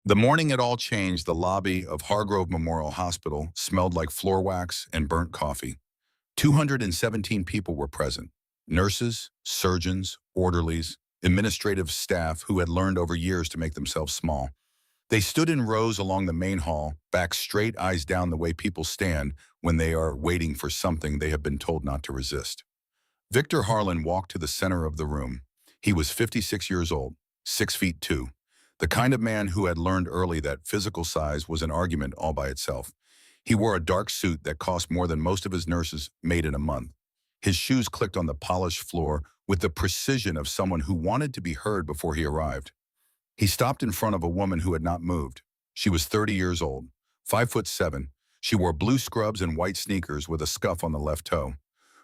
The morning it all changed, the lobby of Hargrove Memorial Hospital smelled like floor wax and burnt coffee. 217 people were present. Nurses, surgeons, orderlies, administrative staff who had learned over years to make themselves small. They stood in rows along the main hall, back straight, eyes down, the way people stand when they are waiting for something they have been told not to resist. Victor Harlan walked to the center of the room. He was 56 years old, 6 feet 2, the kind of man who had learned early that physical size was an argument all by itself. He wore a dark suit that cost more than most of his nurses made in a month. His shoes clicked on the polished floor with the precision of someone who wanted to be heard before he arrived. He stopped in front of a woman who had not moved. She was 30 years old, 5'7". She wore blue scrubs and white sneakers with a scuff on the left toe.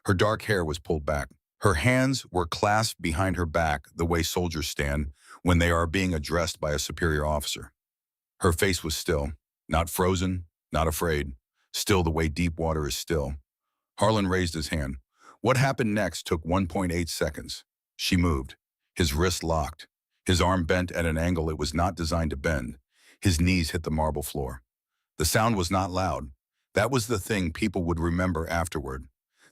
Her dark hair was pulled back. Her hands were clasped behind her back the way soldiers stand when they are being addressed by a superior officer. Her face was still, not frozen, not afraid, still the way deep water is still. Harlan raised his hand. What happened next took 1.8 seconds. She moved. His wrist locked. His arm bent at an angle it was not designed to bend. His knees hit the marble floor. The sound was not loud. That was the thing people would remember afterward.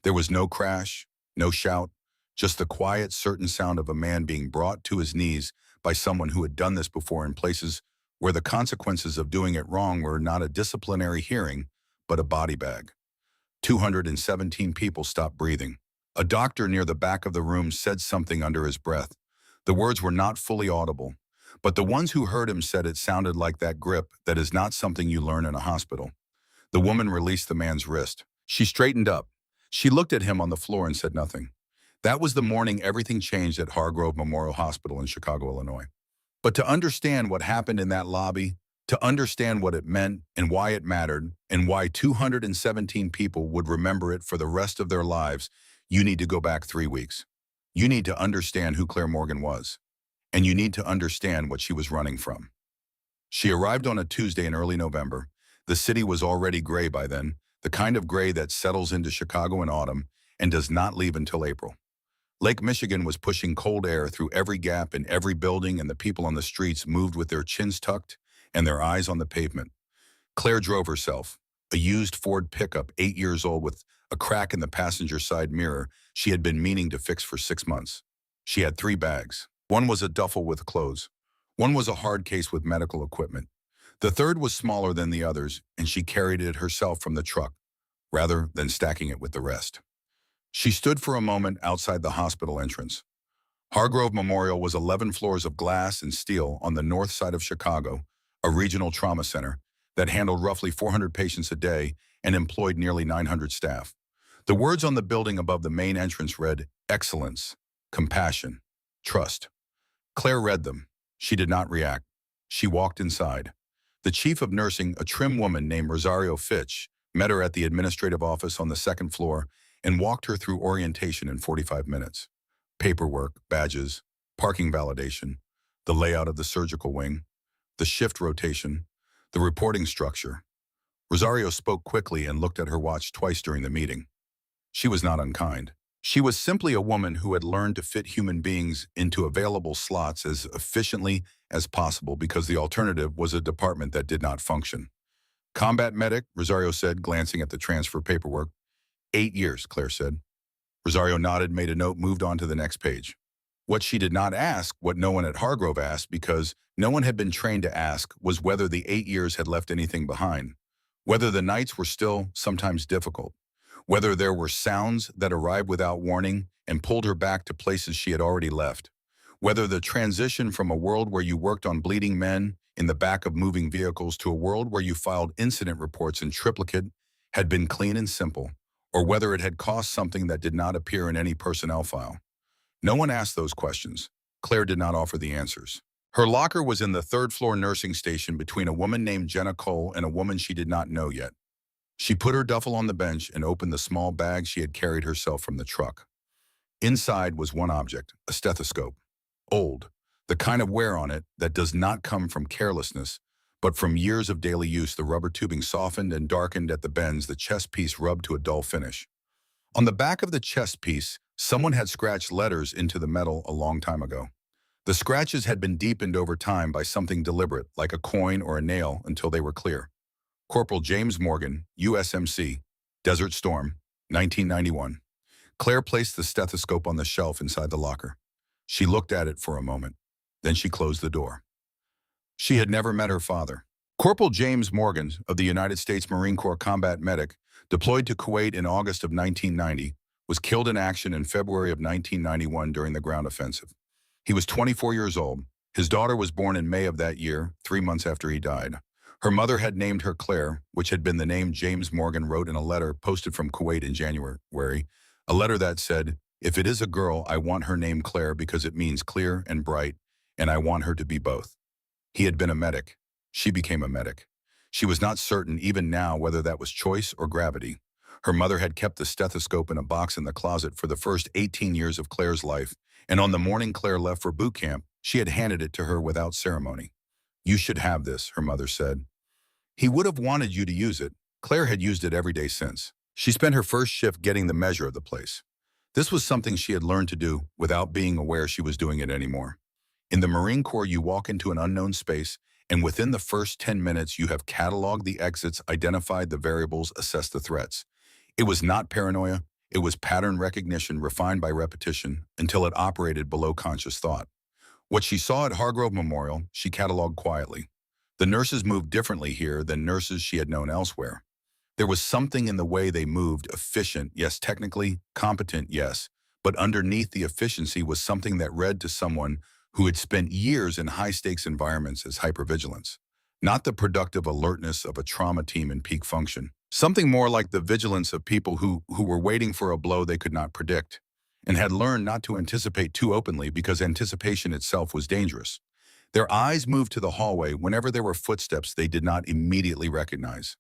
There was no crash, no shout, just the quiet, certain sound of a man being brought to his knees by someone who had done this before in places where the consequences of doing it wrong were not a disciplinary hearing, but a body bag. 217 people stopped breathing. A doctor near the back of the room said something under his breath. The words were not fully audible, but the ones who heard him said it sounded like that grip that is not something you learn in a hospital. The woman released the man's wrist. She straightened up. She looked at him on the floor and said nothing. That was the morning everything changed at Hargrove Memorial Hospital in Chicago, Illinois. But to understand what happened in that lobby, to understand what it meant and why it mattered, and why 217 people would remember it for the rest of their lives, you need to go back 3 weeks. You need to understand who Claire Morgan was, and you need to understand what she was running from. She arrived on a Tuesday in early November. The city was already gray by then, the kind of gray that settles into Chicago in autumn and does not leave until April. Lake Michigan was pushing cold air through every gap in every building, and the people on the streets moved with their chins tucked and their eyes on the pavement. Claire drove herself, a used Ford pickup, 8 years old, with a crack in the passenger side mirror she had been meaning to fix for 6 months. She had 3 bags. One was a duffel with clothes. One was a hard case with medical equipment. The third was smaller than the others, and she carried it herself from the truck, rather than stacking it with the rest. She stood for a moment outside the hospital entrance. Hargrove Memorial was 11 floors of glass and steel on the north side of Chicago, a regional trauma center that handled roughly 400 patients a day and employed nearly 900 staff. The words on the building above the main entrance read, "Excellence, Compassion, Trust." Claire read them. She did not react. She walked inside. The chief of nursing, a trim woman named Rosario Fitch, met her at the administrative office on the second floor and walked her through orientation in 45 minutes. Paperwork, badges, parking validation, the layout of the surgical wing, the shift rotation, the reporting structure. Rosario spoke quickly and looked at her watch twice during the meeting. She was not unkind. She was simply a woman who had learned to fit human beings into available slots as efficiently as possible because the alternative was a department that did not function. Combat medic, Rosario said, glancing at the transfer paperwork. 8 years, Claire said. Rosario nodded, made a note, moved on to the next page. What she did not ask, what no one at Hargrove asked because no one had been trained to ask, was whether the 8 years had left anything behind, whether the nights were still sometimes difficult, whether there were sounds that arrived without warning and pulled her back to places she had already left, whether the transition from a world where you worked on bleeding men in the back of moving vehicles to a world where you filed incident reports in triplicate had been clean and simple, or whether it had cost something that did not appear in any personnel file. No one asked those questions. Claire did not offer the answers. Her locker was in the third-floor nursing station between a woman named Jenna Cole and a woman she did not know yet. She put her duffel on the bench and opened the small bag she had carried herself from the truck. Inside was one object, a stethoscope. Old, the kind of wear on it that does not come from carelessness, but from years of daily use. The rubber tubing softened and darkened at the bends, the chest piece rubbed to a dull finish. On the back of the chest piece, someone had scratched letters into the metal a long time ago. The scratches had been deepened over time by something deliberate, like a coin or a nail, until they were clear. Corporal James Morgan, USMC, Desert Storm, 1991. Claire placed the stethoscope on the shelf inside the locker. She looked at it for a moment. Then she closed the door. She had never met her father. Corporal James Morgan, of the United States Marine Corps combat medic, deployed to Kuwait in August of 1990, was killed in action in February of 1991 during the ground offensive. He was 24 years old. His daughter was born in May of that year, 3 months after he died. Her mother had named her Claire, which had been the name James Morgan wrote in a letter posted from Kuwait in January, a letter that said, "If it is a girl, I want her named Claire because it means clear and bright, and I want her to be both." He had been a medic. She became a medic. She was not certain even now whether that was choice or gravity. Her mother had kept the stethoscope in a box in the closet for the first 18 years of Claire's life, and on the morning Claire left for boot camp, she had handed it to her without ceremony. "You should have this," her mother said. "He would have wanted you to use it." Claire had used it every day since. She spent her first shift getting the measure of the place. This was something she had learned to do without being aware she was doing it anymore. In the Marine Corps, you walk into an unknown space, and within the first 10 minutes, you have cataloged the exits, identified the variables, assessed the threats. It was not paranoia. It was pattern recognition refined by repetition until it operated below conscious thought. What she saw at Hargrove Memorial, she cataloged quietly. The nurses moved differently here than nurses she had known elsewhere. There was something in the way they moved, efficient, yes, technically, competent, yes, but underneath the efficiency was something that read to someone who had spent years in high-stakes environments as hypervigilance. Not the productive alertness of a trauma team in peak function. Something more like the vigilance of people who were waiting for a blow they could not predict, and had learned not to anticipate too openly because anticipation itself was dangerous. Their eyes moved to the hallway whenever there were footsteps they did not immediately recognize.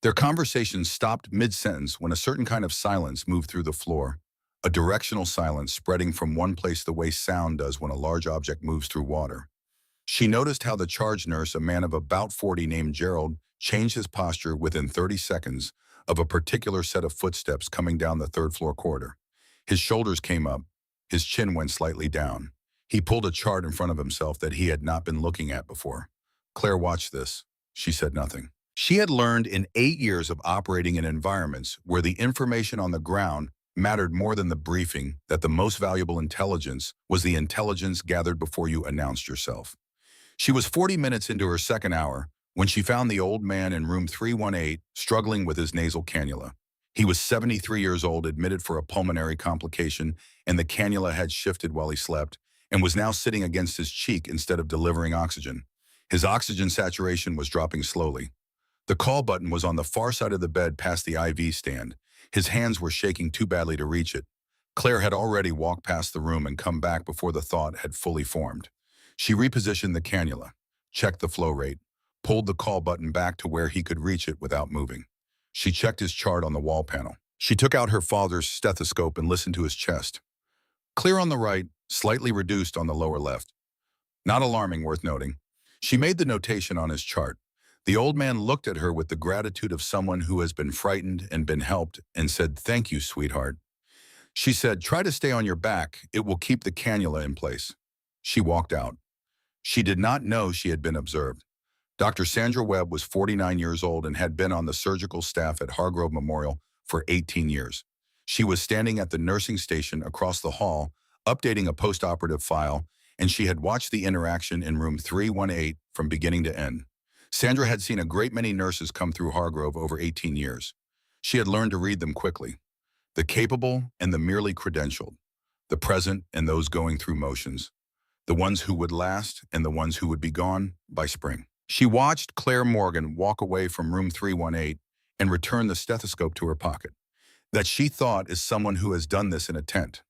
Their conversations stopped mid-sentence when a certain kind of silence moved through the floor, a directional silence spreading from one place the way sound does when a large object moves through water. She noticed how the charge nurse, a man of about 40 named Gerald, changed his posture within 30 seconds of a particular set of footsteps coming down the third-floor corridor. His shoulders came up, his chin went slightly down. He pulled a chart in front of himself that he had not been looking at before. Claire watched this. She said nothing. She had learned in 8 years of operating in environments where the information on the ground mattered more than the briefing that the most valuable intelligence was the intelligence gathered before you announced yourself. She was 40 minutes into her second hour when she found the old man in room 318 struggling with his nasal cannula. He was 73 years old, admitted for a pulmonary complication, and the cannula had shifted while he slept and was now sitting against his cheek instead of delivering oxygen. His oxygen saturation was dropping slowly. The call button was on the far side of the bed past the IV stand. His hands were shaking too badly to reach it. Claire had already walked past the room and come back before the thought had fully formed. She repositioned the cannula, checked the flow rate, pulled the call button back to where he could reach it without moving. She checked his chart on the wall panel. She took out her father's stethoscope and listened to his chest. Clear on the right, slightly reduced on the lower left. Not alarming, worth noting. She made the notation on his chart. The old man looked at her with the gratitude of someone who has been frightened and been helped and said, "Thank you, sweetheart." She said, "Try to stay on your back. It will keep the cannula in place." She walked out. She did not know she had been observed. Dr. Sandra Webb was 49 years old and had been on the surgical staff at Hargrove Memorial for 18 years. She was standing at the nursing station across the hall, updating a post-operative file, and she had watched the interaction in room 318 from beginning to end. Sandra had seen a great many nurses come through Hargrove over 18 years. She had learned to read them quickly. The capable and the merely credentialed. The present and those going through motions. The ones who would last and the ones who would be gone by spring. She watched Claire Morgan walk away from room 318 and return the stethoscope to her pocket. That she thought is someone who has done this in a tent.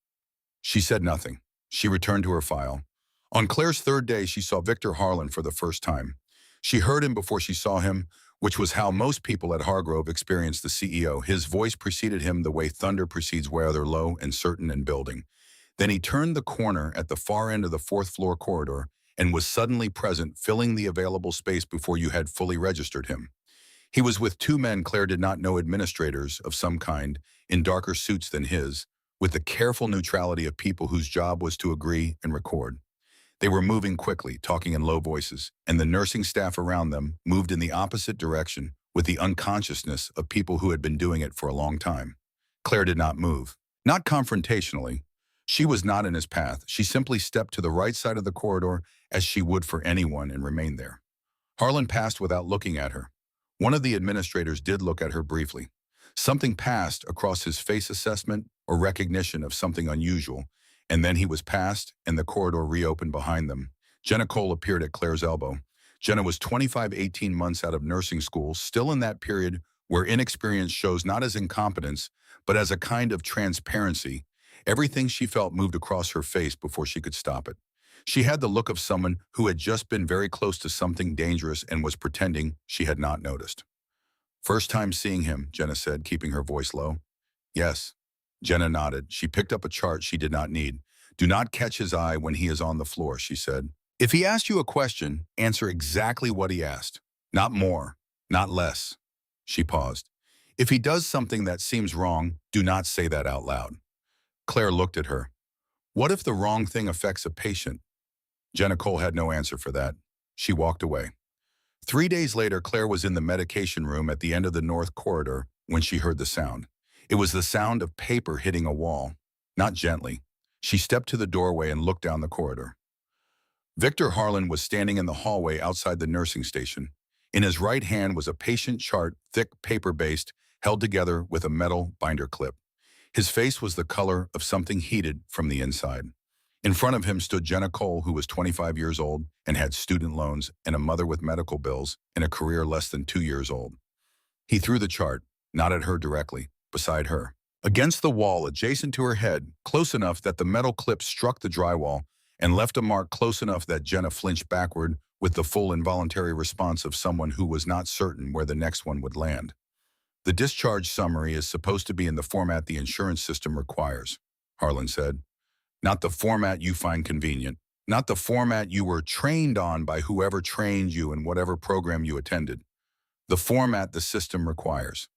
She said nothing. She returned to her file. On Claire's third day, she saw Victor Harlan for the first time. She heard him before she saw him, which was how most people at Hargrove experienced the CEO. His voice preceded him the way thunder precedes rather low and certain in building. Then he turned the corner at the far end of the fourth-floor corridor and was suddenly present, filling the available space before you had fully registered him. He was with two men Claire did not know, administrators of some kind, in darker suits than his, with the careful neutrality of people whose job was to agree and record. They were moving quickly, talking in low voices, and the nursing staff around them moved in the opposite direction with the unconsciousness of people who had been doing it for a long time. Claire did not move. Not confrontationally. She was not in his path. She simply stepped to the right side of the corridor as she would for anyone and remained there. Harlan passed without looking at her. One of the administrators did look at her briefly. Something passed across his face assessment or recognition of something unusual, and then he was past and the corridor reopened behind them. Jenna Cole appeared at Claire's elbow. Jenna was 25, 18 months out of nursing school, still in that period where inexperience shows not as incompetence, but as a kind of transparency. Everything she felt moved across her face before she could stop it. She had the look of someone who had just been very close to something dangerous and was pretending she had not noticed. First time seeing him, Jenna said, keeping her voice low. Yes. Jenna nodded. She picked up a chart she did not need. Do not catch his eye when he is on the floor, she said. If he asked you a question, answer exactly what he asked. Not more, not less. She paused. If he does something that seems wrong, do not say that out loud. Claire looked at her. What if the wrong thing affects a patient? Jenna Cole had no answer for that. She walked away. 3 days later, Claire was in the medication room at the end of the north corridor when she heard the sound. It was the sound of paper hitting a wall, not gently. She stepped to the doorway and looked down the corridor. Victor Harlan was standing in the hallway outside the nursing station. In his right hand was a patient chart, thick paper-based, held together with a metal binder clip. His face was the color of something heated from the inside. In front of him stood Jenna Cole, who was 25 years old and had student loans and a mother with medical bills and a career less than 2 years old. He threw the chart, not at her directly, beside her. Against the wall adjacent to her head, close enough that the metal clip struck the drywall and left a mark close enough that Jenna flinched backward with the full involuntary response of someone who was not certain where the next one would land. The discharge summary is supposed to be in the format the insurance system requires, Harlan said. Not the format you find convenient. Not the format you were trained on by whoever trained you in whatever program you attended. The format the system requires.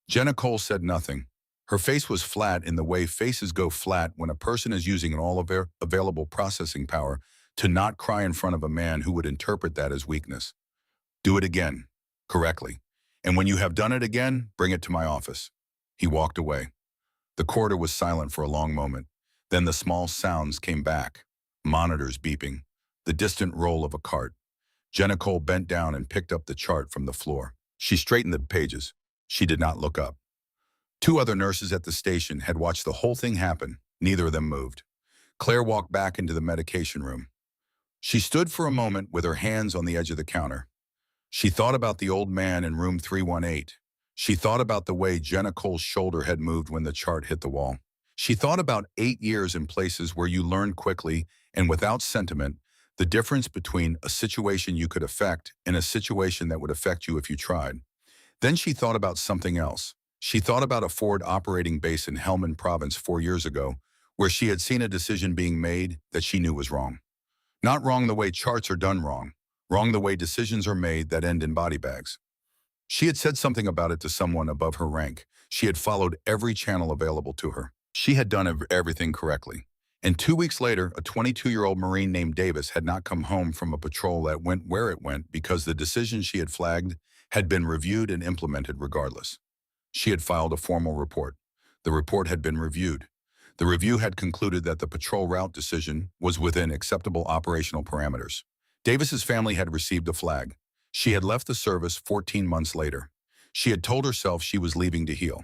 Jenna Cole said nothing. Her face was flat in the way faces go flat when a person is using all of their available processing power to not cry in front of a man who would interpret that as weakness. Do it again, correctly. And when you have done it again, bring it to my office. He walked away. The corridor was silent for a long moment. Then the small sounds came back. Monitors beeping. The distant roll of a cart. Jenna Cole bent down and picked up the chart from the floor. She straightened the pages. She did not look up. 2 other nurses at the station had watched the whole thing happen. Neither of them moved. Claire walked back into the medication room. She stood for a moment with her hands on the edge of the counter. She thought about the old man in room 318. She thought about the way Jenna Cole's shoulder had moved when the chart hit the wall. She thought about 8 years in places where you learned quickly and without sentiment the difference between a situation you could affect and a situation that would affect you if you tried. Then she thought about something else. She thought about a forward operating base in Helmand Province 4 years ago, where she had seen a decision being made that she knew was wrong. Not wrong the way charts are done wrong the way decisions are made that end in body bags. She had said something about it to someone above her rank. She had followed every channel available to her. She had done everything correctly. And 2 weeks later, a 22-year-old Marine named Davis had not come home from a patrol that went where it went because the decision she had flagged had been reviewed and implemented regardless. She had filed a formal report. The report had been reviewed. The review had concluded that the patrol route decision was within acceptable operational parameters. Davis's family had received a flag. She had left the service 14 months later. She had told herself she was leaving to heal.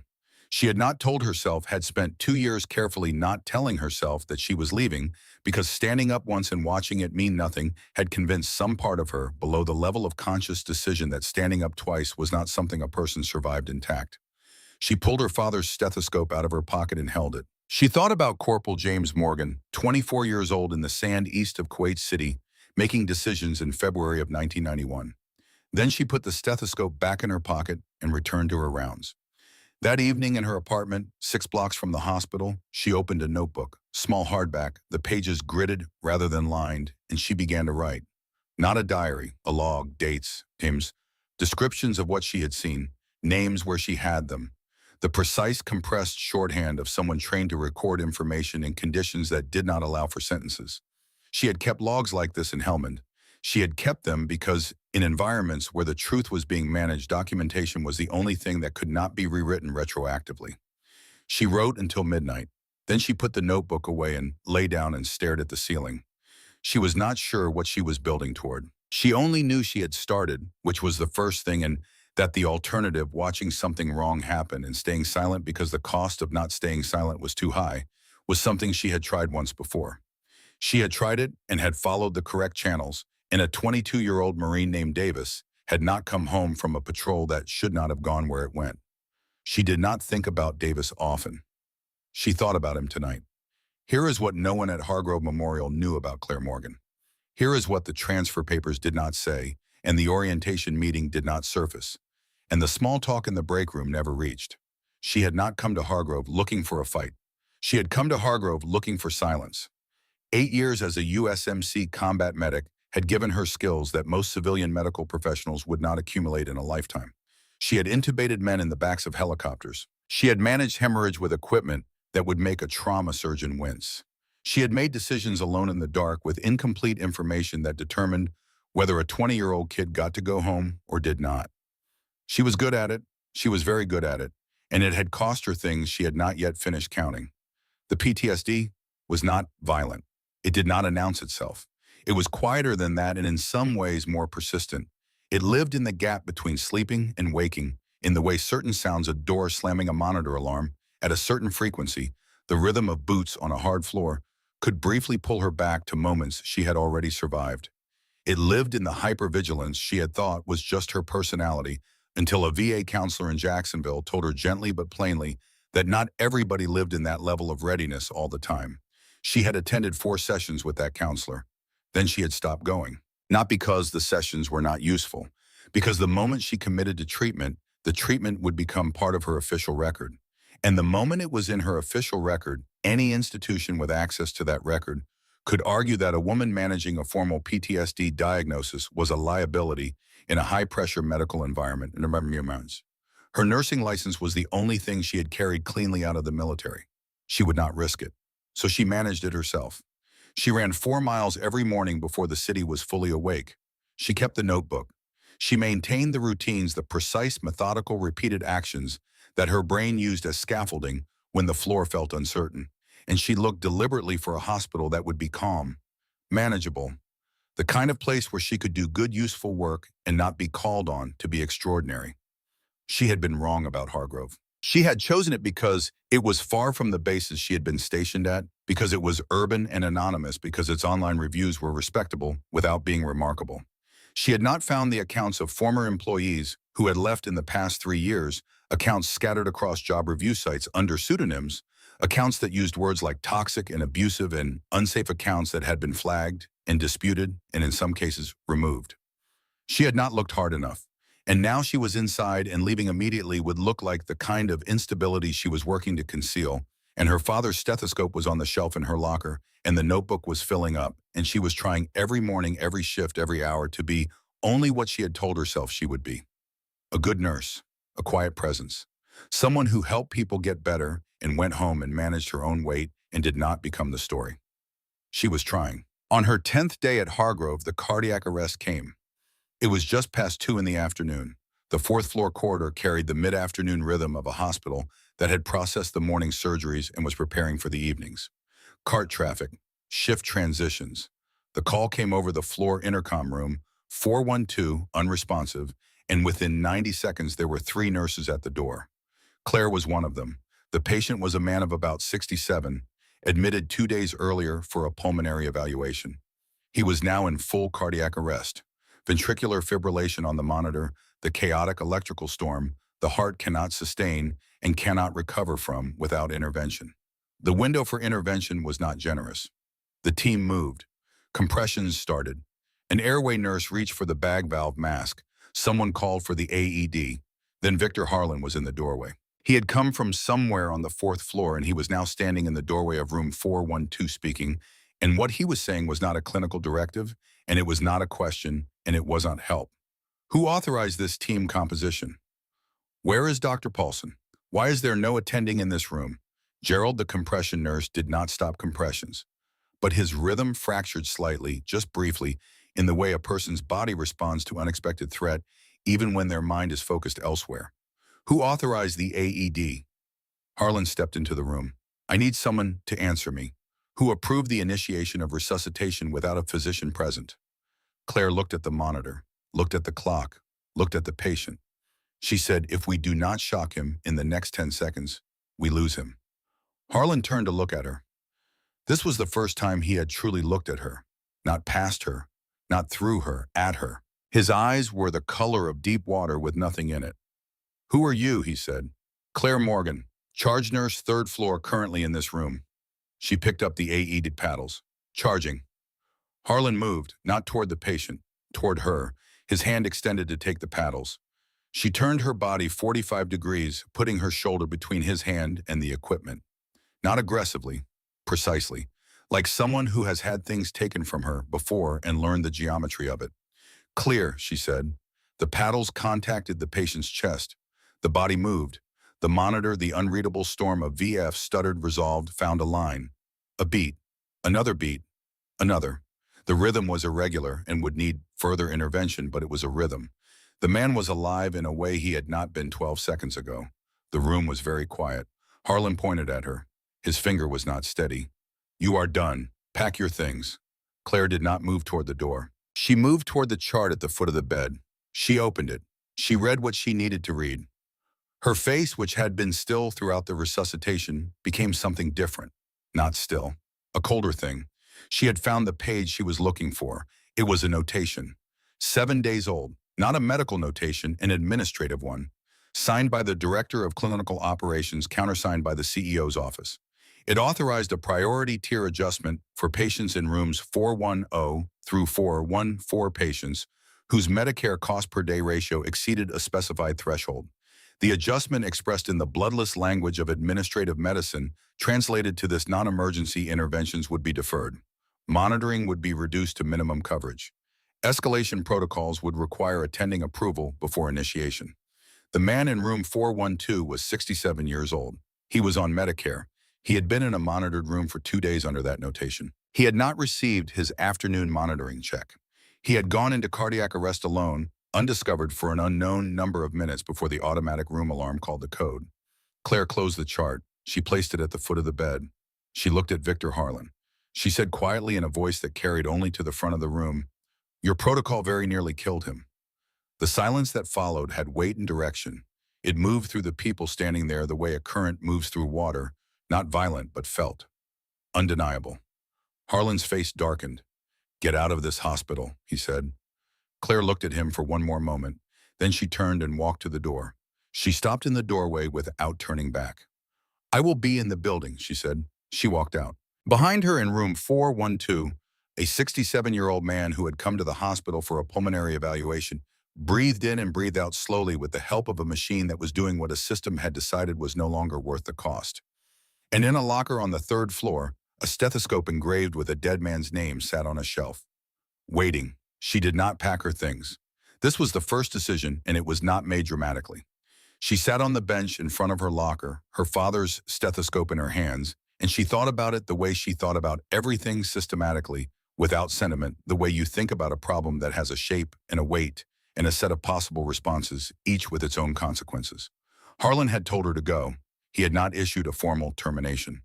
She had not told herself, had spent 2 years carefully not telling herself that she was leaving because standing up once and watching it mean nothing had convinced some part of her below the level of conscious decision that standing up twice was not something a person survived intact. She pulled her father's stethoscope out of her pocket and held it. She thought about Corporal James Morgan, 24 years old in the sand east of Kuwait City, making decisions in February of 1991. Then she put the stethoscope back in her pocket and returned to her rounds. That evening in her apartment, 6 blocks from the hospital, she opened a notebook, small hardback, the pages gridded rather than lined, and she began to write. Not a diary, a log, dates, names, descriptions of what she had seen, names where she had them. The precise, compressed shorthand of someone trained to record information in conditions that did not allow for sentences. She had kept logs like this in Helmand. She had kept them because in environments where the truth was being managed, documentation was the only thing that could not be rewritten retroactively. She wrote until midnight. Then she put the notebook away and lay down and stared at the ceiling. She was not sure what she was building toward. She only knew she had started, which was the first thing, and that the alternative, watching something wrong happen and staying silent because the cost of not staying silent was too high, was something she had tried once before. She had tried it and had followed the correct channels, and a 22-year-old Marine named Davis had not come home from a patrol that should not have gone where it went. She did not think about Davis often. She thought about him tonight. Here is what no one at Hargrove Memorial knew about Claire Morgan. Here is what the transfer papers did not say, and the orientation meeting did not surface, and the small talk in the break room never reached. She had not come to Hargrove looking for a fight. She had come to Hargrove looking for silence. 8 years as a USMC combat medic had given her skills that most civilian medical professionals would not accumulate in a lifetime. She had intubated men in the backs of helicopters. She had managed hemorrhage with equipment that would make a trauma surgeon wince. She had made decisions alone in the dark with incomplete information that determined whether a 20-year-old kid got to go home or did not. She was good at it. She was very good at it, and it had cost her things she had not yet finished counting. The PTSD was not violent. It did not announce itself. It was quieter than that and in some ways more persistent. It lived in the gap between sleeping and waking, in the way certain sounds, a door slamming, a monitor alarm, at a certain frequency, the rhythm of boots on a hard floor, could briefly pull her back to moments she had already survived. It lived in the hypervigilance she had thought was just her personality, until a VA counselor in Jacksonville told her gently but plainly that not everybody lived in that level of readiness all the time. She had attended 4 sessions with that counselor. Then she had stopped going. Not because the sessions were not useful, because the moment she committed to treatment, the treatment would become part of her official record. And the moment it was in her official record, any institution with access to that record could argue that a woman managing a formal PTSD diagnosis was a liability in a high-pressure medical environment in environments. Her nursing license was the only thing she had carried cleanly out of the military. She would not risk it, so she managed it herself. She ran 4 miles every morning before the city was fully awake. She kept the notebook. She maintained the routines, the precise, methodical, repeated actions that her brain used as scaffolding when the floor felt uncertain. And she looked deliberately for a hospital that would be calm, manageable, the kind of place where she could do good, useful work and not be called on to be extraordinary. She had been wrong about Hargrove. She had chosen it because it was far from the bases she had been stationed at, because it was urban and anonymous, because its online reviews were respectable without being remarkable. She had not found the accounts of former employees who had left in the past 3 years, accounts scattered across job review sites under pseudonyms, accounts that used words like toxic and abusive, and unsafe accounts that had been flagged and disputed and in some cases removed. She had not looked hard enough. And now she was inside, and leaving immediately would look like the kind of instability she was working to conceal, and her father's stethoscope was on the shelf in her locker, and the notebook was filling up, and she was trying every morning, every shift, every hour to be only what she had told herself she would be. A good nurse, a quiet presence, someone who helped people get better and went home and managed her own weight and did not become the story. She was trying. On her 10th day at Hargrove, the cardiac arrest came. It was just past 2 in the afternoon. The 4th floor corridor carried the mid-afternoon rhythm of a hospital that had processed the morning surgeries and was preparing for the evenings. Cart traffic, shift transitions. The call came over the floor intercom room, 412, unresponsive, and within 90 seconds there were 3 nurses at the door. Claire was one of them. The patient was a man of about 67, admitted 2 days earlier for a pulmonary evaluation. He was now in full cardiac arrest. Ventricular fibrillation on the monitor, the chaotic electrical storm the heart cannot sustain and cannot recover from without intervention. The window for intervention was not generous. The team moved. Compressions started. An airway nurse reached for the bag valve mask. Someone called for the AED. Then Victor Harlan was in the doorway. He had come from somewhere on the 4th floor, and he was now standing in the doorway of room 412 speaking, and what he was saying was not a clinical directive, and it was not a question, and it was not help. Who authorized this team composition? Where is Dr. Paulson? Why is there no attending in this room? Gerald, the compression nurse, did not stop compressions. but his rhythm fractured slightly, just briefly, in the way a person's body responds to unexpected threat, even when their mind is focused elsewhere. Who authorized the AED? Harlan stepped into the room. I need someone to answer me. Who approved the initiation of resuscitation without a physician present? Claire looked at the monitor, looked at the clock, looked at the patient. She said, if we do not shock him in the next 10 seconds, we lose him. Harlan turned to look at her. This was the first time he had truly looked at her, not past her, not through her, at her. His eyes were the color of deep water with nothing in it. Who are you? He said. Claire Morgan, charge nurse, 3rd floor, currently in this room. She picked up the AED paddles. Charging. Harlan moved, not toward the patient, toward her, his hand extended to take the paddles. She turned her body 45 degrees, putting her shoulder between his hand and the equipment. Not aggressively, precisely, like someone who has had things taken from her before and learned the geometry of it. Clear, she said. The paddles contacted the patient's chest. The body moved. The monitor, the unreadable storm of VF, stuttered, resolved, found a line. A beat. Another beat. Another. The rhythm was irregular and would need further intervention, but it was a rhythm. The man was alive in a way he had not been 12 seconds ago. The room was very quiet. Harlan pointed at her. His finger was not steady. You are done. Pack your things. Claire did not move toward the door. She moved toward the chart at the foot of the bed. She opened it. She read what she needed to read. Her face, which had been still throughout the resuscitation, became something different. Not still. A colder thing. She had found the page she was looking for. It was a notation. 7 days old. Not a medical notation, an administrative one. Signed by the Director of Clinical Operations, countersigned by the CEO's office. It authorized a priority tier adjustment for patients in rooms 410 through 414 patients whose Medicare cost per day ratio exceeded a specified threshold. The adjustment, expressed in the bloodless language of administrative medicine, translated to this: non-emergency interventions would be deferred. Monitoring would be reduced to minimum coverage. Escalation protocols would require attending approval before initiation. The man in room 412 was 67 years old. He was on Medicare. He had been in a monitored room for 2 days under that notation. He had not received his afternoon monitoring check. He had gone into cardiac arrest alone, undiscovered, for an unknown number of minutes before the automatic room alarm called the code. Claire closed the chart. She placed it at the foot of the bed. She looked at Victor Harlan. She said quietly in a voice that carried only to the front of the room, "Your protocol very nearly killed him." The silence that followed had weight and direction. It moved through the people standing there the way a current moves through water, not violent but felt. Undeniable. Harlan's face darkened. "Get out of this hospital," he said. Claire looked at him for one more moment. Then she turned and walked to the door. She stopped in the doorway without turning back. "I will be in the building," she said. She walked out. Behind her, in room 412, a 67-year-old man who had come to the hospital for a pulmonary evaluation breathed in and breathed out slowly with the help of a machine that was doing what a system had decided was no longer worth the cost. And in a locker on the 3rd floor, a stethoscope engraved with a dead man's name sat on a shelf. Waiting. She did not pack her things. This was the first decision, and it was not made dramatically. She sat on the bench in front of her locker, her father's stethoscope in her hands, and she thought about it the way she thought about everything, systematically, without sentiment, the way you think about a problem that has a shape and a weight and a set of possible responses, each with its own consequences. Harlan had told her to go. He had not issued a formal termination.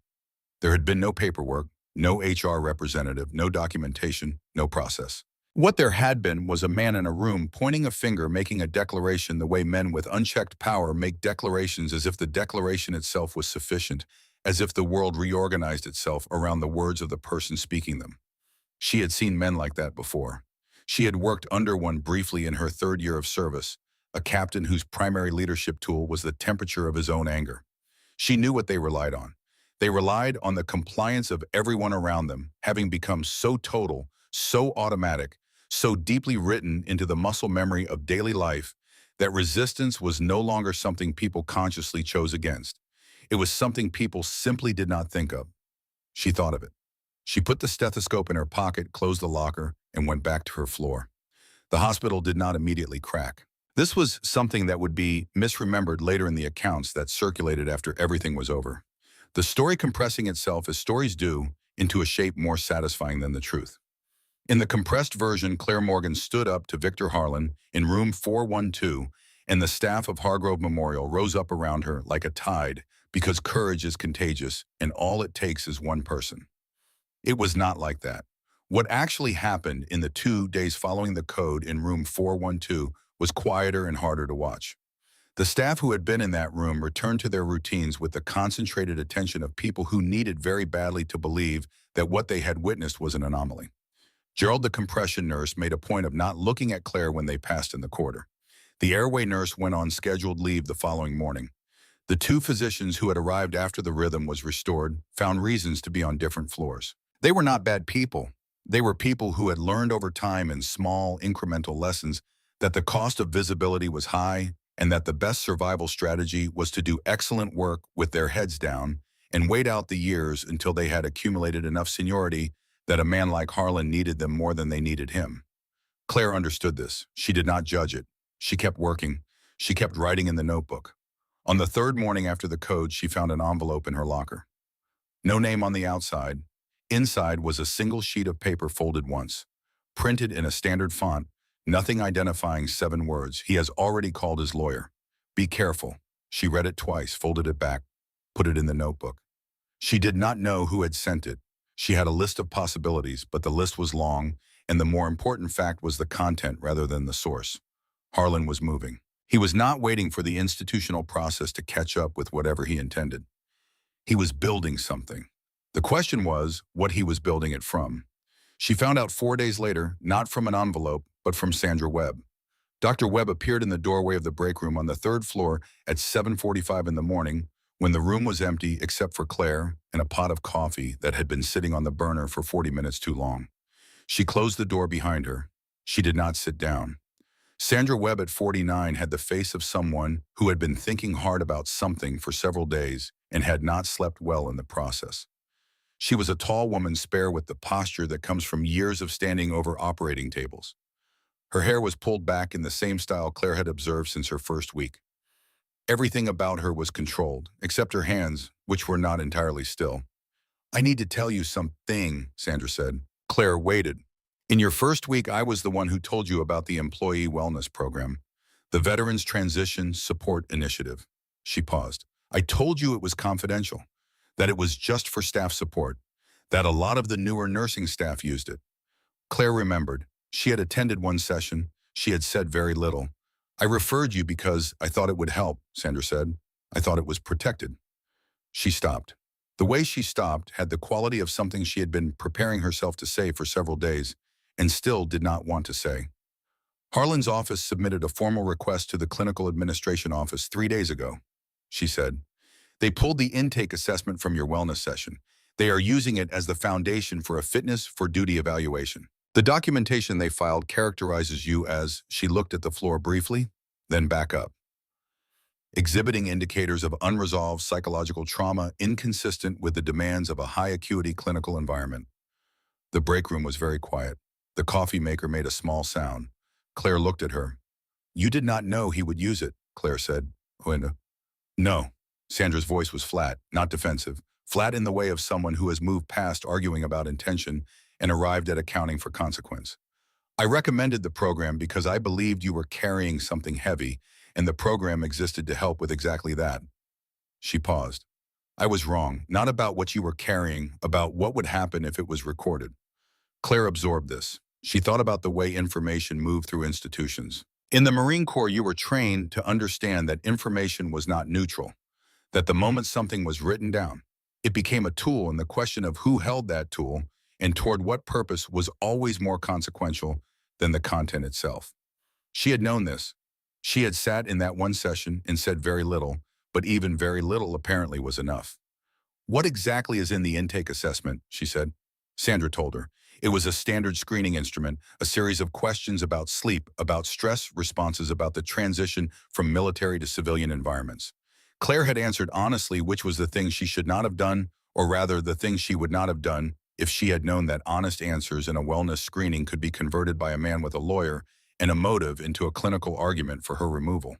There had been no paperwork, no HR representative, no documentation, no process. What there had been was a man in a room pointing a finger, making a declaration the way men with unchecked power make declarations, as if the declaration itself was sufficient, as if the world reorganized itself around the words of the person speaking them. She had seen men like that before. She had worked under one briefly in her 3rd year of service, a captain whose primary leadership tool was the temperature of his own anger. She knew what they relied on. They relied on the compliance of everyone around them, having become so total, so automatic, so deeply written into the muscle memory of daily life that resistance was no longer something people consciously chose against. It was something people simply did not think of. She thought of it. She put the stethoscope in her pocket, closed the locker, and went back to her floor. The hospital did not immediately crack. This was something that would be misremembered later in the accounts that circulated after everything was over. The story compressing itself as stories do into a shape more satisfying than the truth. In the compressed version, Claire Morgan stood up to Victor Harlan in room 412, and the staff of Hargrove Memorial rose up around her like a tide because courage is contagious and all it takes is one person. It was not like that. What actually happened in the 2 days following the code in room 412 was quieter and harder to watch. The staff who had been in that room returned to their routines with the concentrated attention of people who needed very badly to believe that what they had witnessed was an anomaly. Gerald, the compression nurse, made a point of not looking at Claire when they passed in the corridor. The airway nurse went on scheduled leave the following morning. The two physicians who had arrived after the rhythm was restored found reasons to be on different floors. They were not bad people. They were people who had learned over time in small, incremental lessons that the cost of visibility was high and that the best survival strategy was to do excellent work with their heads down and wait out the years until they had accumulated enough seniority that a man like Harlan needed them more than they needed him. Claire understood this. She did not judge it. She kept working. She kept writing in the notebook. On the third morning after the code, she found an envelope in her locker. No name on the outside. Inside was a single sheet of paper folded once, printed in a standard font, nothing identifying 7 words. He has already called his lawyer. Be careful. She read it twice, folded it back, put it in the notebook. She did not know who had sent it. She had a list of possibilities, but the list was long, and the more important fact was the content rather than the source. Harlan was moving. He was not waiting for the institutional process to catch up with whatever he intended. He was building something. The question was what he was building it from. She found out 4 days later, not from an envelope, but from Sandra Webb. Dr. Webb appeared in the doorway of the break room on the 3rd floor at 7:45 in the morning, when the room was empty except for Claire and a pot of coffee that had been sitting on the burner for 40 minutes too long. She closed the door behind her. She did not sit down. Sandra Webb at 49 had the face of someone who had been thinking hard about something for several days and had not slept well in the process. She was a tall woman, spare with the posture that comes from years of standing over operating tables. Her hair was pulled back in the same style Claire had observed since her first week. Everything about her was controlled, except her hands, which were not entirely still. I need to tell you something, Sandra said. Claire waited. In your first week, I was the one who told you about the Employee Wellness Program, the Veterans Transition Support Initiative. She paused. I told you it was confidential, that it was just for staff support, that a lot of the newer nursing staff used it. Claire remembered. She had attended one session. She had said very little. I referred you because I thought it would help, Sandra said. I thought it was protected. She stopped. The way she stopped had the quality of something she had been preparing herself to say for several days and still did not want to say. Harlan's office submitted a formal request to the clinical administration office 3 days ago, she said. They pulled the intake assessment from your wellness session. They are using it as the foundation for a fitness for duty evaluation. The documentation they filed characterizes you as, she looked at the floor briefly, then back up, exhibiting indicators of unresolved psychological trauma inconsistent with the demands of a high-acuity clinical environment. The break room was very quiet. The coffee maker made a small sound. Claire looked at her. You did not know he would use it, Claire said. No. Sandra's voice was flat, not defensive, flat in the way of someone who has moved past arguing about intention and arrived at accounting for consequence. I recommended the program because I believed you were carrying something heavy, and the program existed to help with exactly that. She paused. I was wrong, not about what you were carrying, about what would happen if it was recorded. Claire absorbed this. She thought about the way information moved through institutions. In the Marine Corps, you were trained to understand that information was not neutral, that the moment something was written down, it became a tool, and the question of who held that tool and toward what purpose was always more consequential than the content itself. She had known this. She had sat in that one session and said very little, but even very little apparently was enough. What exactly is in the intake assessment, she said. Sandra told her. It was a standard screening instrument, a series of questions about sleep, about stress, responses about the transition from military to civilian environments. Claire had answered honestly which was the thing she should not have done, or rather the thing she would not have done if she had known that honest answers in a wellness screening could be converted by a man with a lawyer and a motive into a clinical argument for her removal.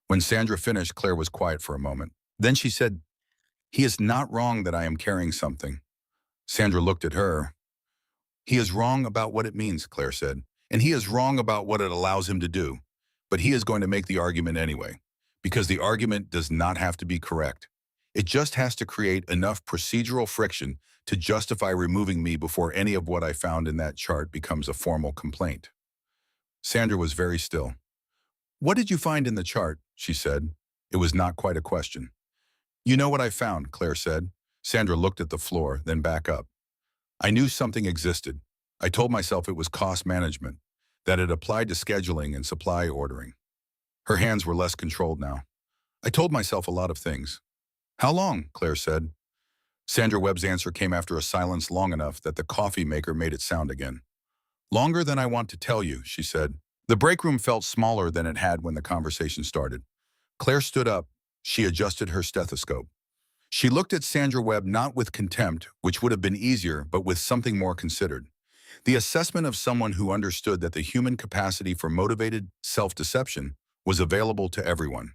When Sandra finished, Claire was quiet for a moment. Then she said, he is not wrong that I am carrying something. Sandra looked at her. He is wrong about what it means, Claire said, and he is wrong about what it allows him to do. But he is going to make the argument anyway, because the argument does not have to be correct. It just has to create enough procedural friction to justify removing me before any of what I found in that chart becomes a formal complaint. Sandra was very still. What did you find in the chart? She said. It was not quite a question. You know what I found, Claire said. Sandra looked at the floor, then back up. I knew something existed. I told myself it was cost management, that it applied to scheduling and supply ordering. Her hands were less controlled now. I told myself a lot of things. How long? Claire said. Sandra Webb's answer came after a silence long enough that the coffee maker made it sound again. Longer than I want to tell you, she said. The break room felt smaller than it had when the conversation started. Claire stood up. She adjusted her stethoscope. She looked at Sandra Webb not with contempt, which would have been easier, but with something more considered. The assessment of someone who understood that the human capacity for motivated self-deception was available to everyone.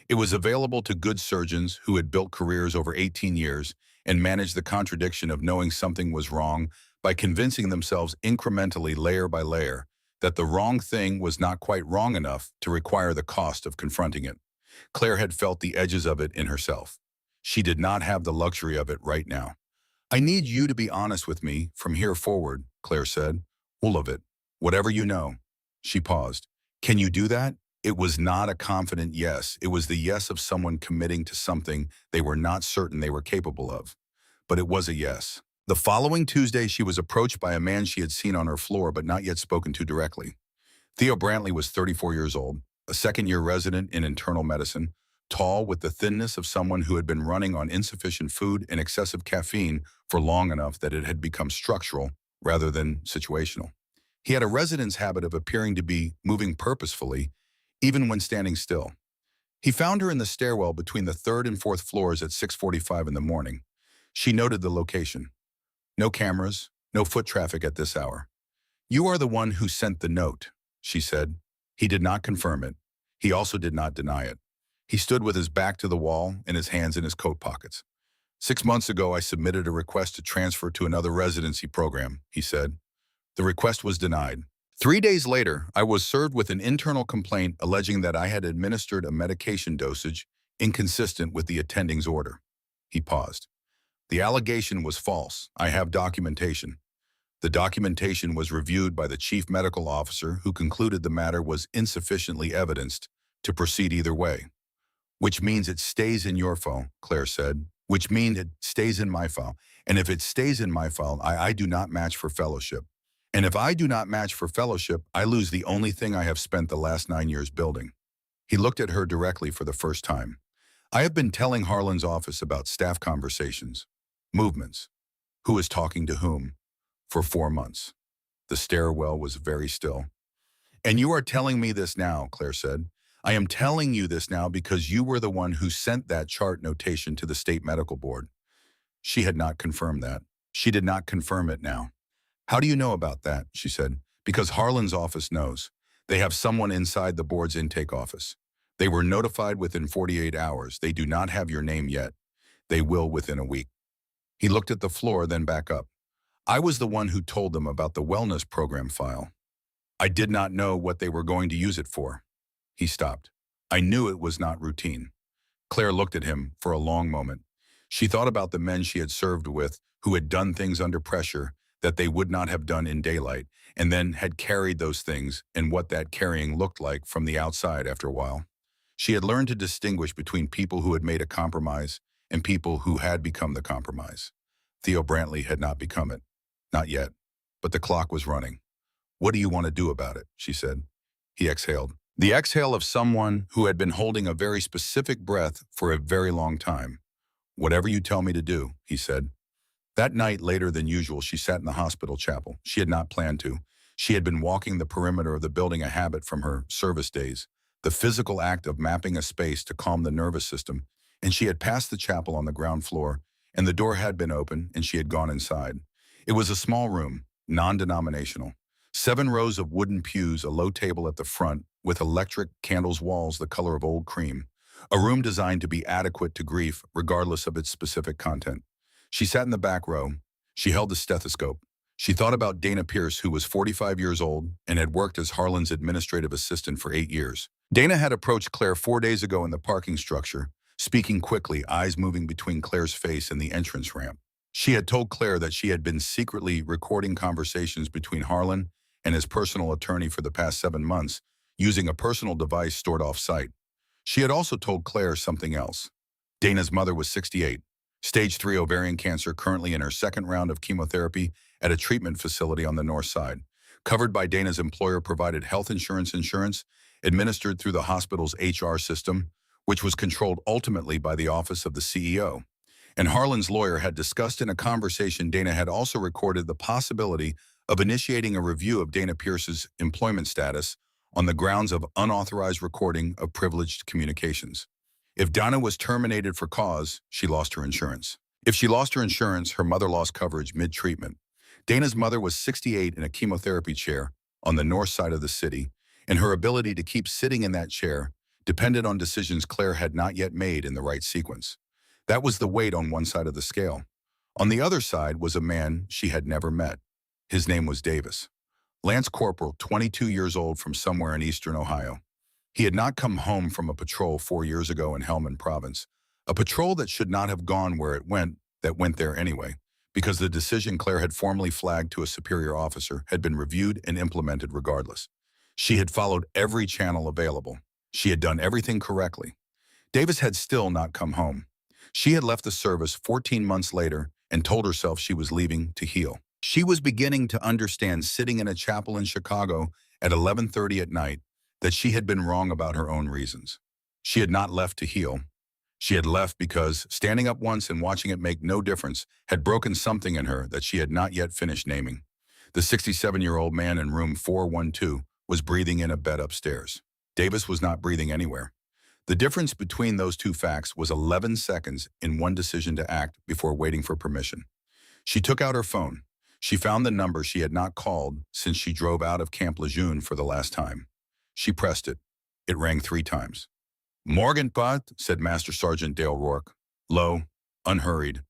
It was available to good surgeons who had built careers over 18 years and managed the contradiction of knowing something was wrong by convincing themselves incrementally, layer by layer, that the wrong thing was not quite wrong enough to require the cost of confronting it. Claire had felt the edges of it in herself. She did not have the luxury of it right now. I need you to be honest with me from here forward, Claire said. All of it. Whatever you know. She paused. Can you do that? It was not a confident yes. It was the yes of someone committing to something they were not certain they were capable of. But it was a yes. The following Tuesday, she was approached by a man she had seen on her floor but not yet spoken to directly. Theo Brantley was 34 years old, a second-year resident in internal medicine, tall with the thinness of someone who had been running on insufficient food and excessive caffeine for long enough that it had become structural rather than situational. He had a resident's habit of appearing to be moving purposefully, even when standing still. He found her in the stairwell between the third and fourth floors at 6:45 in the morning. She noted the location. No cameras, no foot traffic at this hour. You are the one who sent the note, she said. He did not confirm it. He also did not deny it. He stood with his back to the wall and his hands in his coat pockets. 6 months ago, I submitted a request to transfer to another residency program, he said. The request was denied. 3 days later, I was served with an internal complaint alleging that I had administered a medication dosage inconsistent with the attending's order. He paused. The allegation was false. I have documentation. The documentation was reviewed by the chief medical officer who concluded the matter was insufficiently evidenced to proceed either way. Which means it stays in your file, Claire said. Which means it stays in my file. And if it stays in my file, I do not match for fellowship. And if I do not match for fellowship, I lose the only thing I have spent the last 9 years building. He looked at her directly for the first time. I have been telling Harlan's office about staff conversations, movements, who is talking to whom, for 4 months. The stairwell was very still. And you are telling me this now, Claire said. I am telling you this now because you were the one who sent that chart notation to the state medical board. She had not confirmed that. She did not confirm it now. How do you know about that? She said. Because Harlan's office knows. They have someone inside the board's intake office. They were notified within 48 hours. They do not have your name yet. They will within a week. He looked at the floor, then back up. I was the one who told them about the wellness program file. I did not know what they were going to use it for. He stopped. I knew it was not routine. Claire looked at him for a long moment. She thought about the men she had served with who had done things under pressure that they would not have done in daylight, and then had carried those things and what that carrying looked like from the outside after a while. She had learned to distinguish between people who had made a compromise and people who had become the compromise. Theo Brantley had not become it. Not yet. But the clock was running. What do you want to do about it? She said. He exhaled. The exhale of someone who had been holding a very specific breath for a very long time. Whatever you tell me to do, he said. That night, later than usual, she sat in the hospital chapel. She had not planned to. She had been walking the perimeter of the building, a habit from her service days, the physical act of mapping a space to calm the nervous system, and she had passed the chapel on the ground floor, and the door had been open, and she had gone inside. It was a small room, non-denominational. 7 rows of wooden pews, a low table at the front, with electric candles walls the color of old cream. A room designed to be adequate to grief, regardless of its specific content. She sat in the back row. She held the stethoscope. She thought about Dana Pierce, who was 45 years old and had worked as Harlan's administrative assistant for 8 years. Dana had approached Claire 4 days ago in the parking structure, speaking quickly, eyes moving between Claire's face and the entrance ramp. She had told Claire that she had been secretly recording conversations between Harlan and his personal attorney for the past 7 months, using a personal device stored off-site. She had also told Claire something else. Dana's mother was 68, stage 3 ovarian cancer, currently in her second round of chemotherapy at a treatment facility on the north side. Covered by Dana's employer-provided health insurance, administered through the hospital's HR system, which was controlled ultimately by the office of the CEO. And Harlan's lawyer had discussed in a conversation Dana had also recorded the possibility of initiating a review of Dana Pierce's employment status on the grounds of unauthorized recording of privileged communications. If Dana was terminated for cause, she lost her insurance. If she lost her insurance, her mother lost coverage mid-treatment. Dana's mother was 68 in a chemotherapy chair on the north side of the city, and her ability to keep sitting in that chair depended on decisions Claire had not yet made in the right sequence. That was the weight on one side of the scale. On the other side was a man she had never met. His name was Davis. Lance Corporal, 22 years old, from somewhere in eastern Ohio. He had not come home from a patrol 4 years ago in Helmand Province, a patrol that should not have gone where it went, that went there anyway, because the decision Claire had formally flagged to a superior officer had been reviewed and implemented regardless. She had followed every channel available. She had done everything correctly. Davis had still not come home. She had left the service 14 months later and told herself she was leaving to heal. She was beginning to understand, sitting in a chapel in Chicago at 11:30 at night, that she had been wrong about her own reasons. She had not left to heal. She had left because standing up once and watching it make no difference had broken something in her that she had not yet finished naming. The 67-year-old man in room 412 was breathing in a bed upstairs. Davis was not breathing anywhere. The difference between those two facts was 11 seconds in one decision to act before waiting for permission. She took out her phone. She found the number she had not called since she drove out of Camp Lejeune for the last time. She pressed it. It rang 3 times. "Morgengoads," said Master Sergeant Dale Rourke, low, unhurried,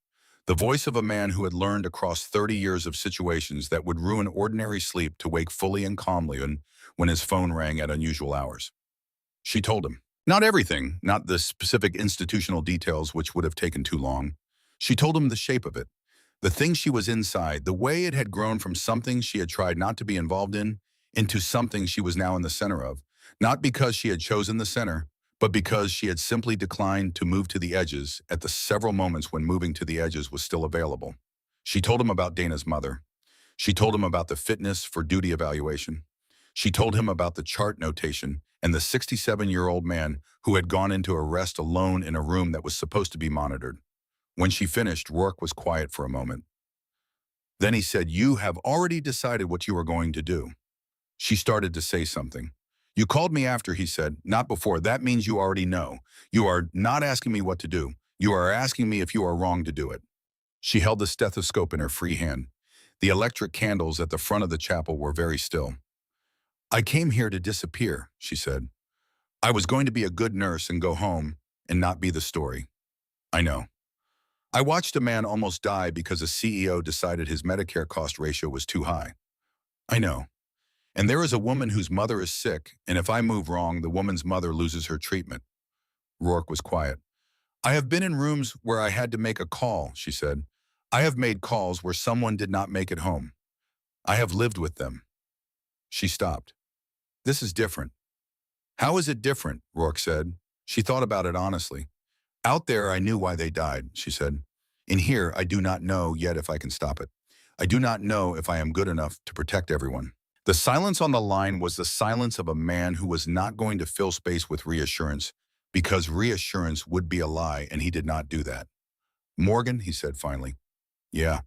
the voice of a man who had learned across 30 years of situations that would ruin ordinary sleep to wake fully and calmly when his phone rang at unusual hours. She told him. Not everything, not the specific institutional details which would have taken too long. She told him the shape of it, the thing she was inside, the way it had grown from something she had tried not to be involved in into something she was now in the center of, not because she had chosen the center, but because she had simply declined to move to the edges at the several moments when moving to the edges was still available. She told him about Dana's mother. She told him about the fitness for duty evaluation. She told him about the chart notation and the 67-year-old man who had gone into arrest alone in a room that was supposed to be monitored. When she finished, Rourke was quiet for a moment. Then he said, "You have already decided what you are going to do." She started to say something. "You called me after," he said, "not before. That means you already know. You are not asking me what to do. You are asking me if you are wrong to do it." She held the stethoscope in her free hand. The electric candles at the front of the chapel were very still. "I came here to disappear," she said. "I was going to be a good nurse and go home and not be the story. I know. I watched a man almost die because a CEO decided his Medicare cost ratio was too high. I know. And there is a woman whose mother is sick, and if I move wrong, the woman's mother loses her treatment." Rourke was quiet. "I have been in rooms where I had to make a call," she said. "I have made calls where someone did not make it home. I have lived with them." She stopped. "This is different." "How is it different?" Rourke said. She thought about it honestly. "Out there, I knew why they died," she said. "In here, I do not know yet if I can stop it. I do not know if I am good enough to protect everyone." The silence on the line was the silence of a man who was not going to fill space with reassurance, because reassurance would be a lie, and he did not do that. "Morgan," he said finally. "Yeah.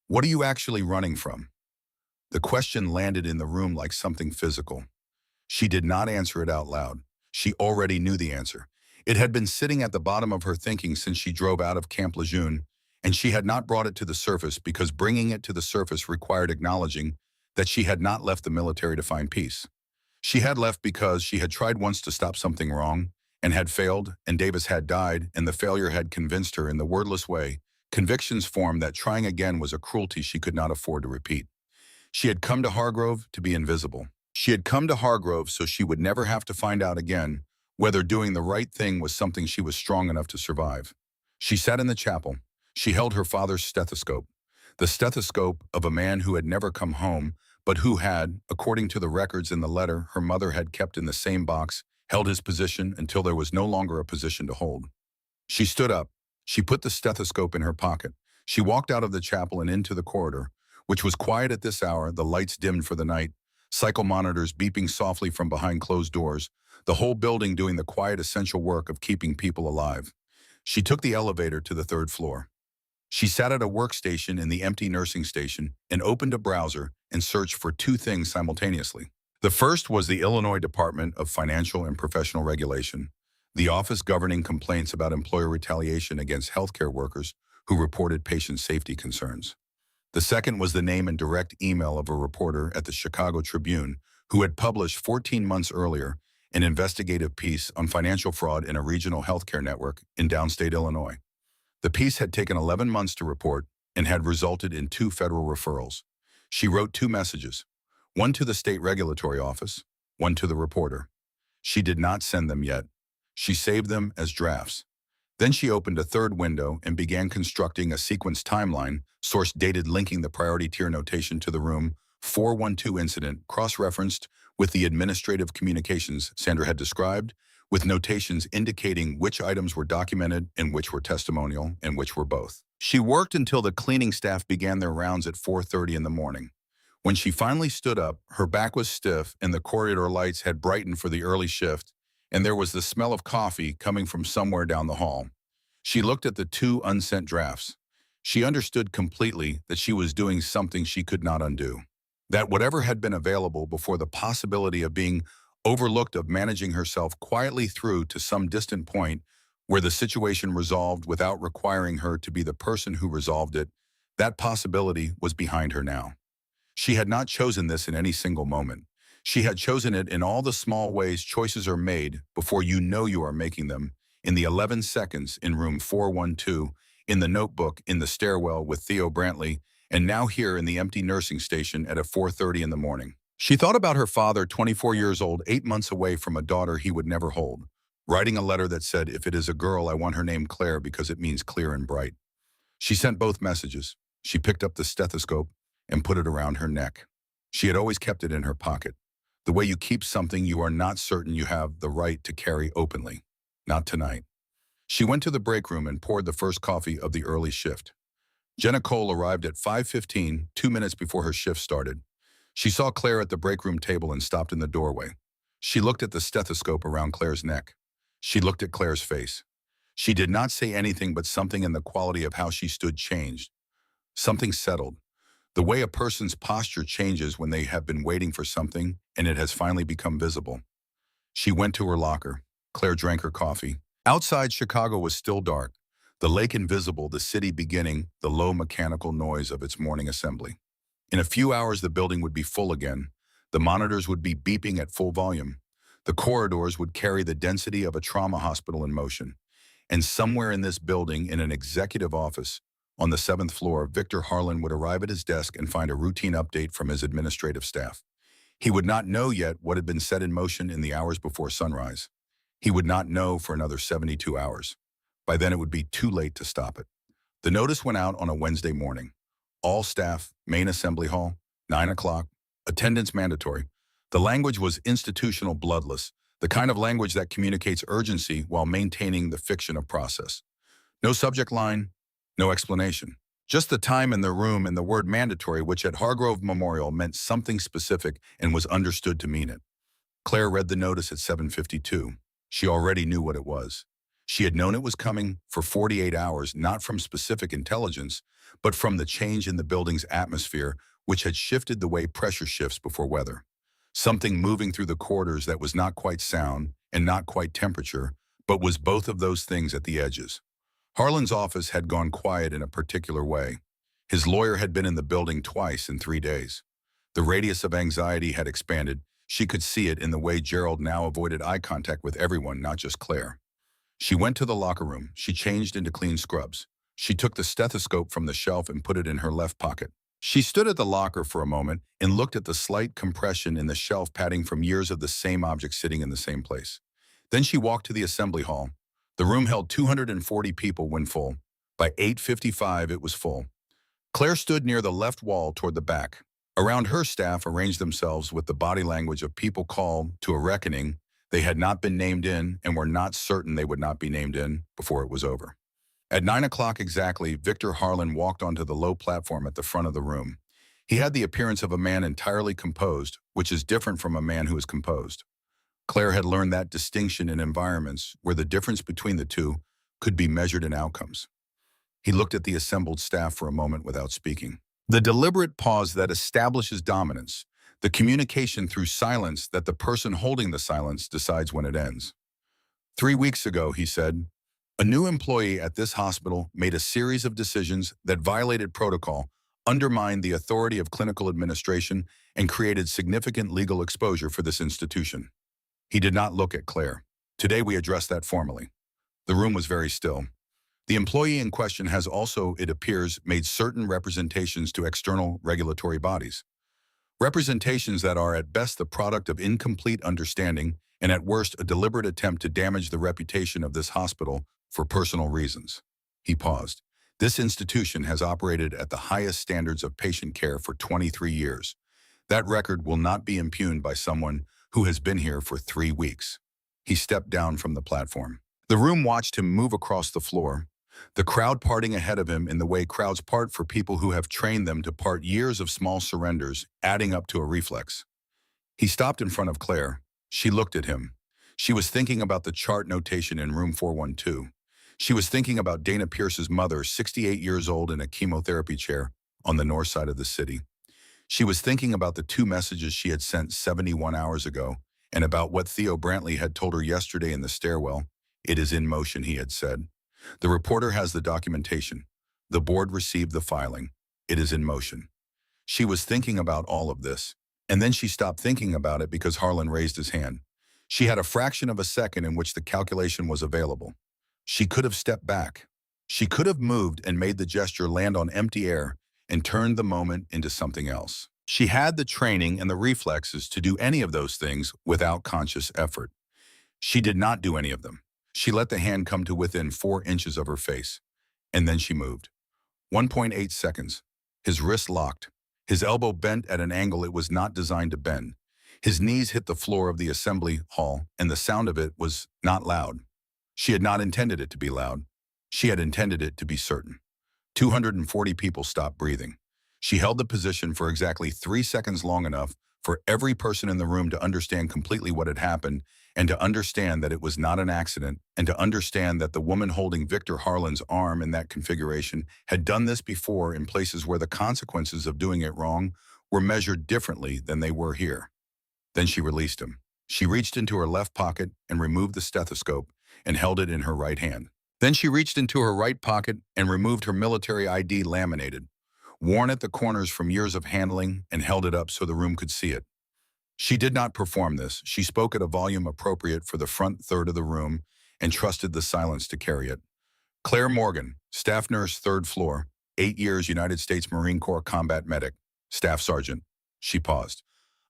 What are you actually running from?" The question landed in the room like something physical. She did not answer it out loud. She already knew the answer. It had been sitting at the bottom of her thinking since she drove out of Camp Lejeune, and she had not brought it to the surface because bringing it to the surface required acknowledging that she had not left the military to find peace. She had left because she had tried once to stop something wrong and had failed, and Davis had died, and the failure had convinced her in the wordless way, Convictions formed that trying again was a cruelty she could not afford to repeat. She had come to Hargrove to be invisible. She had come to Hargrove so she would never have to find out again whether doing the right thing was something she was strong enough to survive. She sat in the chapel. She held her father's stethoscope, the stethoscope of a man who had never come home, but who had, according to the records in the letter her mother had kept in the same box, held his position until there was no longer a position to hold. She stood up. She put the stethoscope in her pocket. She walked out of the chapel and into the corridor, which was quiet at this hour, the lights dimmed for the night, cycle monitors beeping softly from behind closed doors, the whole building doing the quiet essential work of keeping people alive. She took the elevator to the third floor. She sat at a workstation in the empty nursing station and opened a browser and searched for two things simultaneously. The first was the Illinois Department of Financial and Professional Regulation, the office governing complaints about employer retaliation against healthcare workers who reported patient safety concerns. The second was the name and direct email of a reporter at the Chicago Tribune who had published 14 months earlier an investigative piece on financial fraud in a regional healthcare network in downstate Illinois. The piece had taken 11 months to report and had resulted in 2 federal referrals. She wrote 2 messages, one to the state regulatory office, one to the reporter. She did not send them yet. She saved them as drafts. Then she opened a third window and began constructing a sequence timeline, source dated linking the priority tier notation to the room 412 incident, cross-referenced with the administrative communications Sandra had described, with notations indicating which items were documented and which were testimonial and which were both. She worked until the cleaning staff began their rounds at 4:30 in the morning. When she finally stood up, her back was stiff and the corridor lights had brightened for the early shift, and there was the smell of coffee coming from somewhere down the hall. She looked at the 2 unsent drafts. She understood completely that she was doing something she could not undo. That whatever had been available before the possibility of being overlooked, of managing herself quietly through to some distant point where the situation resolved without requiring her to be the person who resolved it, that possibility was behind her now. She had not chosen this in any single moment. She had chosen it in all the small ways choices are made before you know you are making them, in the 11 seconds in room 412, in the notebook, in the stairwell with Theo Brantley, and now here in the empty nursing station at 4:30 in the morning. She thought about her father, 24 years old, 8 months away from a daughter he would never hold, writing a letter that said, "If it is a girl, I want her name Claire because it means clear and bright." She sent both messages. She picked up the stethoscope and put it around her neck. She had always kept it in her pocket. The way you keep something you are not certain you have the right to carry openly. Not tonight. She went to the break room and poured the first coffee of the early shift. Jenna Cole arrived at 5:15, 2 minutes before her shift started. She saw Claire at the break room table and stopped in the doorway. She looked at the stethoscope around Claire's neck. She looked at Claire's face. She did not say anything, but something in the quality of how she stood changed. Something settled. The way a person's posture changes when they have been waiting for something and it has finally become visible. She went to her locker. Claire drank her coffee. Outside, Chicago was still dark. The lake invisible, the city beginning the low mechanical noise of its morning assembly. In a few hours, the building would be full again. The monitors would be beeping at full volume. The corridors would carry the density of a trauma hospital in motion. And somewhere in this building, in an executive office, on the 7th floor, Victor Harlan would arrive at his desk and find a routine update from his administrative staff. He would not know yet what had been set in motion in the hours before sunrise. He would not know for another 72 hours. By then, it would be too late to stop it. The notice went out on a Wednesday morning. All staff, main assembly hall, 9 o'clock, attendance mandatory. The language was institutional, bloodless, the kind of language that communicates urgency while maintaining the fiction of process. No subject line, no explanation. Just the time and the room and the word mandatory, which at Hargrove Memorial meant something specific and was understood to mean it. Claire read the notice at 7:52. She already knew what it was. She had known it was coming for 48 hours, not from specific intelligence, but from the change in the building's atmosphere, which had shifted the way pressure shifts before weather. Something moving through the corridors that was not quite sound and not quite temperature, but was both of those things at the edges. Harlan's office had gone quiet in a particular way. His lawyer had been in the building twice in 3 days. The radius of anxiety had expanded. She could see it in the way Gerald now avoided eye contact with everyone, not just Claire. She went to the locker room. She changed into clean scrubs. She took the stethoscope from the shelf and put it in her left pocket. She stood at the locker for a moment and looked at the slight compression in the shelf padding from years of the same object sitting in the same place. Then she walked to the assembly hall. The room held 240 people when full. By 8:55, it was full. Claire stood near the left wall toward the back. Around her, staff arranged themselves with the body language of people called to a reckoning they had not been named in and were not certain they would not be named in before it was over. At 9 o'clock exactly, Victor Harlan walked onto the low platform at the front of the room. He had the appearance of a man entirely composed, which is different from a man who is composed. Claire had learned that distinction in environments where the difference between the two could be measured in outcomes. He looked at the assembled staff for a moment without speaking. The deliberate pause that establishes dominance, the communication through silence that the person holding the silence decides when it ends. 3 weeks ago, he said, a new employee at this hospital made a series of decisions that violated protocol, undermined the authority of clinical administration, and created significant legal exposure for this institution. He did not look at Claire. Today we addressed that formally. The room was very still. The employee in question has also, it appears, made certain representations to external regulatory bodies. Representations that are at best the product of incomplete understanding and at worst a deliberate attempt to damage the reputation of this hospital for personal reasons. He paused. This institution has operated at the highest standards of patient care for 23 years. That record will not be impugned by someone who has been here for 3 weeks. He stepped down from the platform. The room watched him move across the floor, the crowd parting ahead of him in the way crowds part for people who have trained them to part years of small surrenders, adding up to a reflex. He stopped in front of Claire. She looked at him. She was thinking about the chart notation in room 412. She was thinking about Dana Pierce's mother, 68 years old in a chemotherapy chair on the north side of the city. She was thinking about the 2 messages she had sent 71 hours ago and about what Theo Brantley had told her yesterday in the stairwell. It is in motion, he had said. The reporter has the documentation. The board received the filing. It is in motion. She was thinking about all of this, and then she stopped thinking about it because Harlan raised his hand. She had a fraction of a second in which the calculation was available. She could have stepped back. She could have moved and made the gesture land on empty air and turned the moment into something else. She had the training and the reflexes to do any of those things without conscious effort. She did not do any of them. She let the hand come to within 4 inches of her face, and then she moved. 1.8 seconds. His wrist locked. His elbow bent at an angle it was not designed to bend. His knees hit the floor of the assembly hall, and the sound of it was not loud. She had not intended it to be loud. She had intended it to be certain. 240 people stopped breathing. She held the position for exactly 3 seconds, long enough for every person in the room to understand completely what had happened and to understand that it was not an accident and to understand that the woman holding Victor Harlan's arm in that configuration had done this before in places where the consequences of doing it wrong were measured differently than they were here. Then she released him. She reached into her left pocket and removed the stethoscope and held it in her right hand. Then she reached into her right pocket and removed her military ID laminated, worn at the corners from years of handling, and held it up so the room could see it. She did not perform this. She spoke at a volume appropriate for the front third of the room and trusted the silence to carry it. Claire Morgan, staff nurse, 3rd floor, 8 years, United States Marine Corps combat medic, staff sergeant. She paused.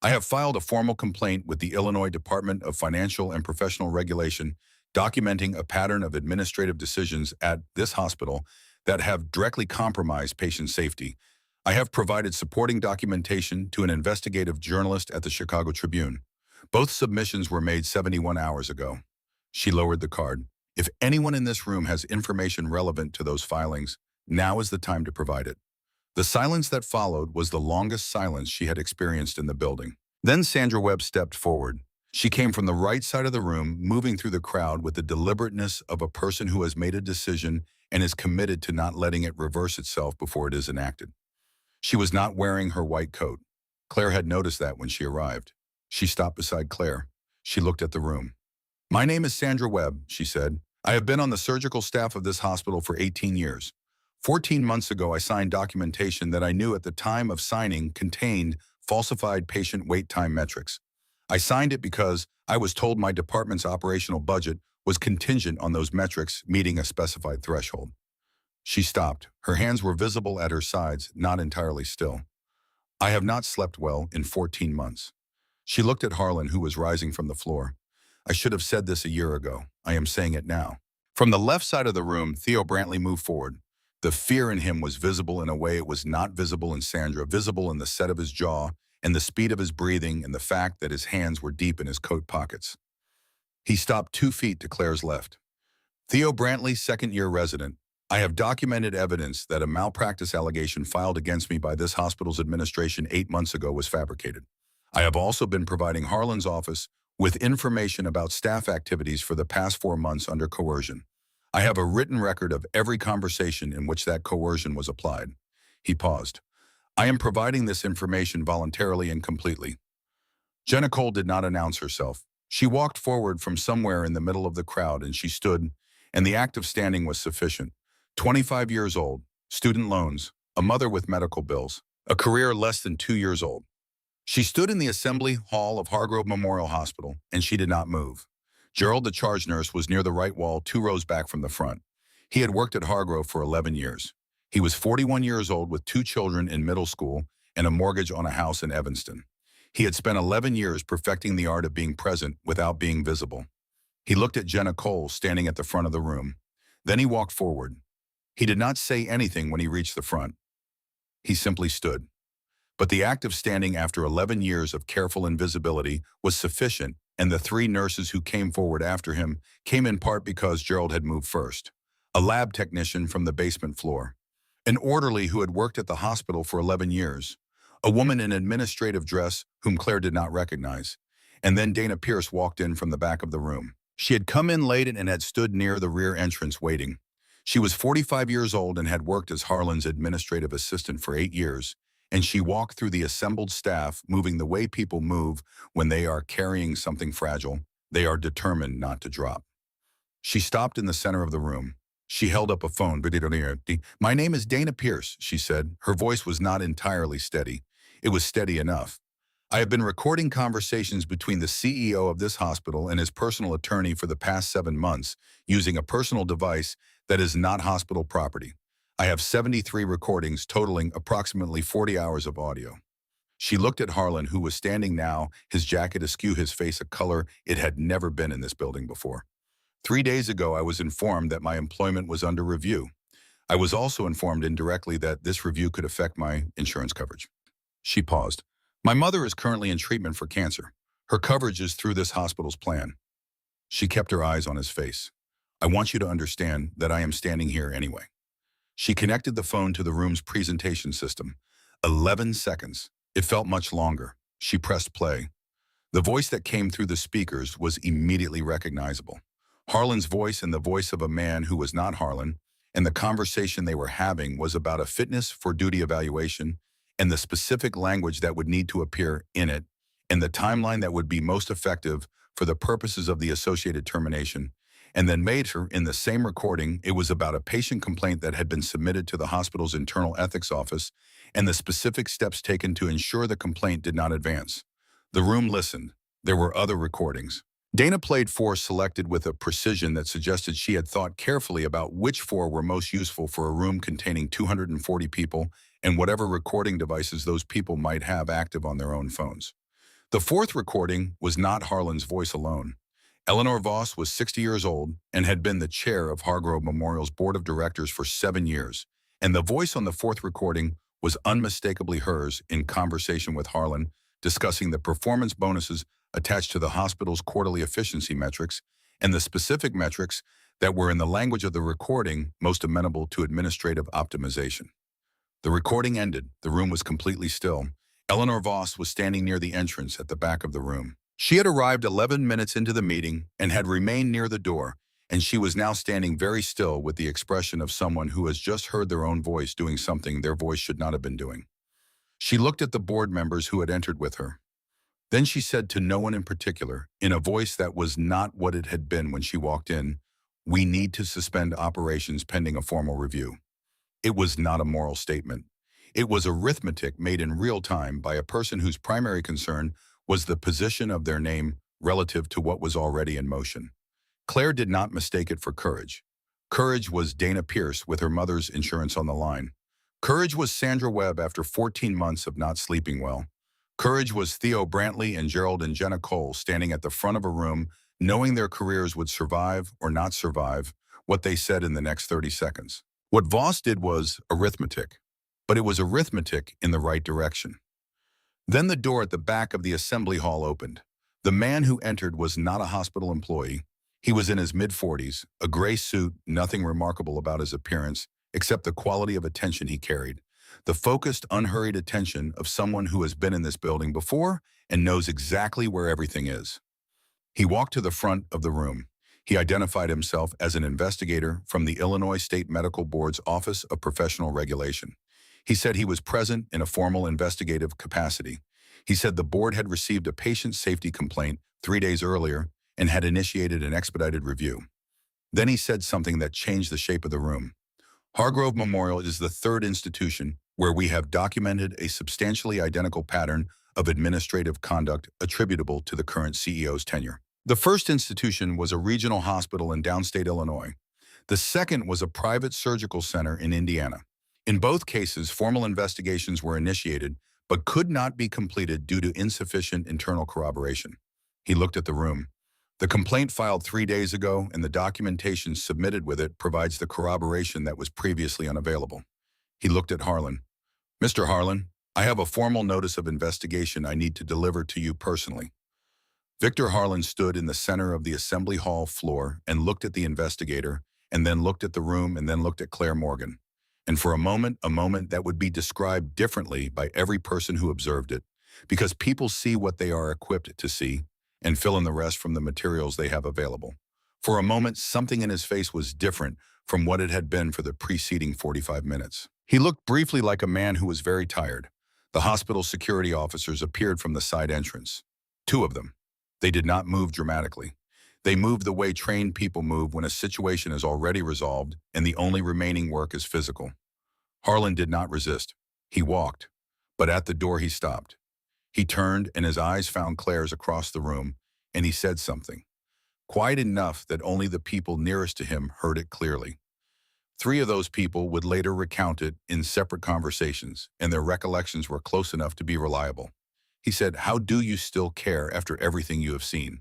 I have filed a formal complaint with the Illinois Department of Financial and Professional Regulation documenting a pattern of administrative decisions at this hospital that have directly compromised patient safety. I have provided supporting documentation to an investigative journalist at the Chicago Tribune. Both submissions were made 71 hours ago. She lowered the card. If anyone in this room has information relevant to those filings, now is the time to provide it. The silence that followed was the longest silence she had experienced in the building. Then Sandra Webb stepped forward. She came from the right side of the room, moving through the crowd with the deliberateness of a person who has made a decision and is committed to not letting it reverse itself before it is enacted. She was not wearing her white coat. Claire had noticed that when she arrived. She stopped beside Claire. She looked at the room. My name is Sandra Webb, she said. I have been on the surgical staff of this hospital for 18 years. 14 months ago, I signed documentation that I knew at the time of signing contained falsified patient wait time metrics. I signed it because I was told my department's operational budget was contingent on those metrics meeting a specified threshold. She stopped. Her hands were visible at her sides, not entirely still. I have not slept well in 14 months. She looked at Harlan, who was rising from the floor. I should have said this a year ago. I am saying it now. From the left side of the room, Theo Brantley moved forward. The fear in him was visible in a way it was not visible in Sandra, visible in the set of his jaw and the speed of his breathing and the fact that his hands were deep in his coat pockets. He stopped 2 feet to Claire's left. Theo Brantley, second-year resident. I have documented evidence that a malpractice allegation filed against me by this hospital's administration 8 months ago was fabricated. I have also been providing Harlan's office with information about staff activities for the past 4 months under coercion. I have a written record of every conversation in which that coercion was applied. He paused. I am providing this information voluntarily and completely. Jenna Cole did not announce herself. She walked forward from somewhere in the middle of the crowd and she stood, and the act of standing was sufficient. 25 years old, student loans, a mother with medical bills, a career less than 2 years old. She stood in the assembly hall of Hargrove Memorial Hospital, and she did not move. Gerald, the charge nurse, was near the right wall, 2 rows back from the front. He had worked at Hargrove for 11 years. He was 41 years old with 2 children in middle school and a mortgage on a house in Evanston. He had spent 11 years perfecting the art of being present without being visible. He looked at Jenna Cole standing at the front of the room. Then he walked forward. He did not say anything when he reached the front. He simply stood. But the act of standing after 11 years of careful invisibility was sufficient, and the 3 nurses who came forward after him came in part because Gerald had moved first. A lab technician from the basement floor. An orderly who had worked at the hospital for 11 years. A woman in administrative dress whom Claire did not recognize. And then Dana Pierce walked in from the back of the room. She had come in late and had stood near the rear entrance waiting. She was 45 years old and had worked as Harlan's administrative assistant for 8 years, and she walked through the assembled staff, moving the way people move when they are carrying something fragile. They are determined not to drop. She stopped in the center of the room. She held up a phone. My name is Dana Pierce, she said. Her voice was not entirely steady. It was steady enough. I have been recording conversations between the CEO of this hospital and his personal attorney for the past 7 months using a personal device that is not hospital property. I have 73 recordings totaling approximately 40 hours of audio. She looked at Harlan, who was standing now, his jacket askew, his face a color it had never been in this building before. 3 days ago, I was informed that my employment was under review. I was also informed indirectly that this review could affect my insurance coverage. She paused. My mother is currently in treatment for cancer. Her coverage is through this hospital's plan. She kept her eyes on his face. I want you to understand that I am standing here anyway. She connected the phone to the room's presentation system. 11 seconds. It felt much longer. She pressed play. The voice that came through the speakers was immediately recognizable. Harlan's voice and the voice of a man who was not Harlan, and the conversation they were having was about a fitness for duty evaluation and the specific language that would need to appear in it, and the timeline that would be most effective for the purposes of the associated termination. And then later, in the same recording, it was about a patient complaint that had been submitted to the hospital's internal ethics office and the specific steps taken to ensure the complaint did not advance. The room listened. There were other recordings. Dana played 4 selected with a precision that suggested she had thought carefully about which 4 were most useful for a room containing 240 people and whatever recording devices those people might have active on their own phones. The 4th recording was not Harlan's voice alone. Eleanor Voss was 60 years old and had been the chair of Hargrove Memorial's board of directors for 7 years, and the voice on the 4th recording was unmistakably hers in conversation with Harlan, discussing the performance bonuses attached to the hospital's quarterly efficiency metrics and the specific metrics that were in the language of the recording most amenable to administrative optimization. The recording ended. The room was completely still. Eleanor Voss was standing near the entrance at the back of the room. She had arrived 11 minutes into the meeting and had remained near the door, and she was now standing very still with the expression of someone who has just heard their own voice doing something their voice should not have been doing. She looked at the board members who had entered with her. Then she said to no one in particular, in a voice that was not what it had been when she walked in, "We need to suspend operations pending a formal review." It was not a moral statement. It was arithmetic made in real time by a person whose primary concern was the position of their name relative to what was already in motion. Claire did not mistake it for courage. Courage was Dana Pierce with her mother's insurance on the line. Courage was Sandra Webb after 14 months of not sleeping well. Courage was Theo Brantley and Gerald and Jenna Cole standing at the front of a room, knowing their careers would survive or not survive what they said in the next 30 seconds. What Voss did was arithmetic, but it was arithmetic in the right direction. Then the door at the back of the assembly hall opened. The man who entered was not a hospital employee. He was in his mid-40s, a gray suit, nothing remarkable about his appearance, except the quality of attention he carried. The focused, unhurried attention of someone who has been in this building before and knows exactly where everything is. He walked to the front of the room. He identified himself as an investigator from the Illinois State Medical Board's Office of Professional Regulation. He said he was present in a formal investigative capacity. He said the board had received a patient safety complaint 3 days earlier and had initiated an expedited review. Then he said something that changed the shape of the room. Hargrove Memorial is the third institution where we have documented a substantially identical pattern of administrative conduct attributable to the current CEO's tenure. The first institution was a regional hospital in downstate Illinois. The second was a private surgical center in Indiana. In both cases, formal investigations were initiated, but could not be completed due to insufficient internal corroboration. He looked at the room. The complaint filed 3 days ago and the documentation submitted with it provides the corroboration that was previously unavailable. He looked at Harlan. Mr. Harlan, I have a formal notice of investigation I need to deliver to you personally. Victor Harlan stood in the center of the assembly hall floor and looked at the investigator, and then looked at the room and then looked at Claire Morgan. And for a moment that would be described differently by every person who observed it, because people see what they are equipped to see and fill in the rest from the materials they have available. For a moment, something in his face was different from what it had been for the preceding 45 minutes. He looked briefly like a man who was very tired. The hospital security officers appeared from the side entrance. 2 of them. They did not move dramatically. They moved the way trained people move when a situation is already resolved and the only remaining work is physical. Harlan did not resist. He walked, but at the door he stopped. He turned and his eyes found Claire's across the room, and he said something, quiet enough that only the people nearest to him heard it clearly. 3 of those people would later recount it in separate conversations, and their recollections were close enough to be reliable. He said, "How do you still care after everything you have seen?"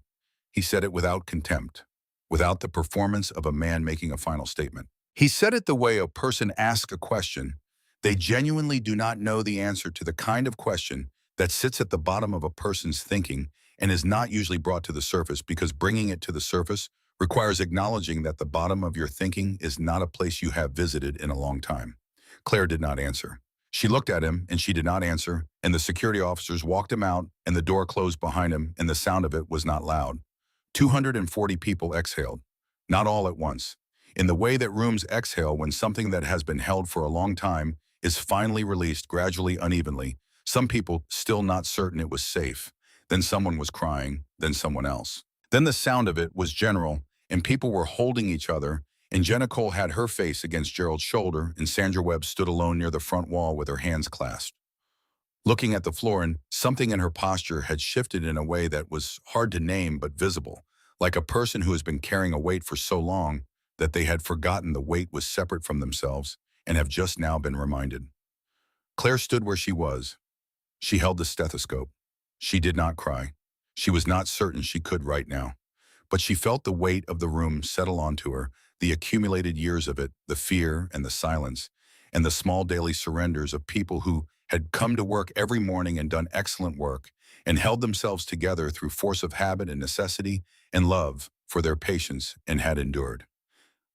He said it without contempt, without the performance of a man making a final statement. He said it the way a person asks a question. They genuinely do not know the answer to the kind of question that sits at the bottom of a person's thinking and is not usually brought to the surface, because bringing it to the surface requires acknowledging that the bottom of your thinking is not a place you have visited in a long time. Claire did not answer. She looked at him and she did not answer, and the security officers walked him out and the door closed behind him, and the sound of it was not loud. 240 people exhaled, not all at once. In the way that rooms exhale when something that has been held for a long time is finally released gradually, unevenly, some people still not certain it was safe. Then someone was crying, then someone else. Then the sound of it was general, and people were holding each other, and Jenna Cole had her face against Gerald's shoulder, and Sandra Webb stood alone near the front wall with her hands clasped. Looking at the floor, and something in her posture had shifted in a way that was hard to name but visible, like a person who has been carrying a weight for so long that they had forgotten the weight was separate from themselves and have just now been reminded. Claire stood where she was. She held the stethoscope. She did not cry. She was not certain she could right now. But she felt the weight of the room settle onto her, the accumulated years of it, the fear and the silence, and the small daily surrenders of people who had come to work every morning and done excellent work, and held themselves together through force of habit and necessity and love for their patients, and had endured.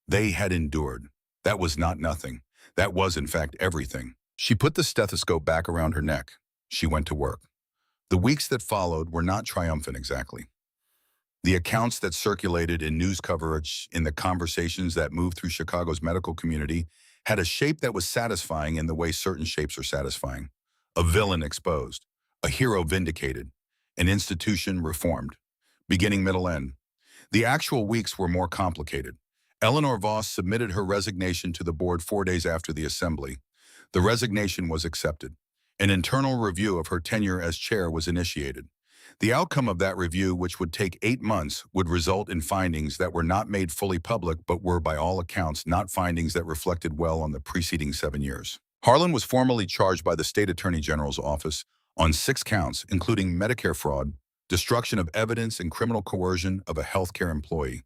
They had endured. That was not nothing. That was, in fact, everything. She put the stethoscope back around her neck. She went to work. The weeks that followed were not triumphant exactly. The accounts that circulated in news coverage, in the conversations that moved through Chicago's medical community, had a shape that was satisfying in the way certain shapes are satisfying. A villain exposed, a hero vindicated, an institution reformed, beginning, middle, end. The actual weeks were more complicated. Eleanor Voss submitted her resignation to the board 4 days after the assembly. The resignation was accepted. An internal review of her tenure as chair was initiated. The outcome of that review, which would take 8 months, would result in findings that were not made fully public but were, by all accounts, not findings that reflected well on the preceding 7 years. Harlan was formally charged by the state attorney general's office on 6 counts, including Medicare fraud, destruction of evidence, and criminal coercion of a healthcare employee.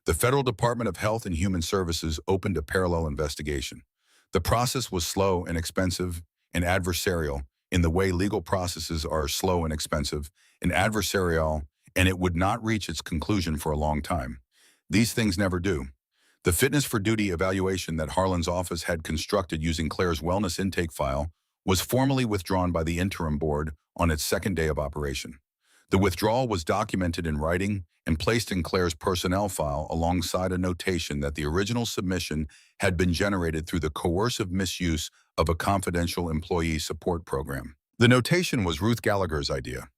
The Federal Department of Health and Human Services opened a parallel investigation. The process was slow and expensive and adversarial in the way legal processes are slow and expensive and adversarial, and it would not reach its conclusion for a long time. These things never do. The fitness for duty evaluation that Harlan's office had constructed using Claire's wellness intake file was formally withdrawn by the interim board on its second day of operation. The withdrawal was documented in writing and placed in Claire's personnel file alongside a notation that the original submission had been generated through the coercive misuse of a confidential employee support program. The notation was Ruth Gallagher's idea.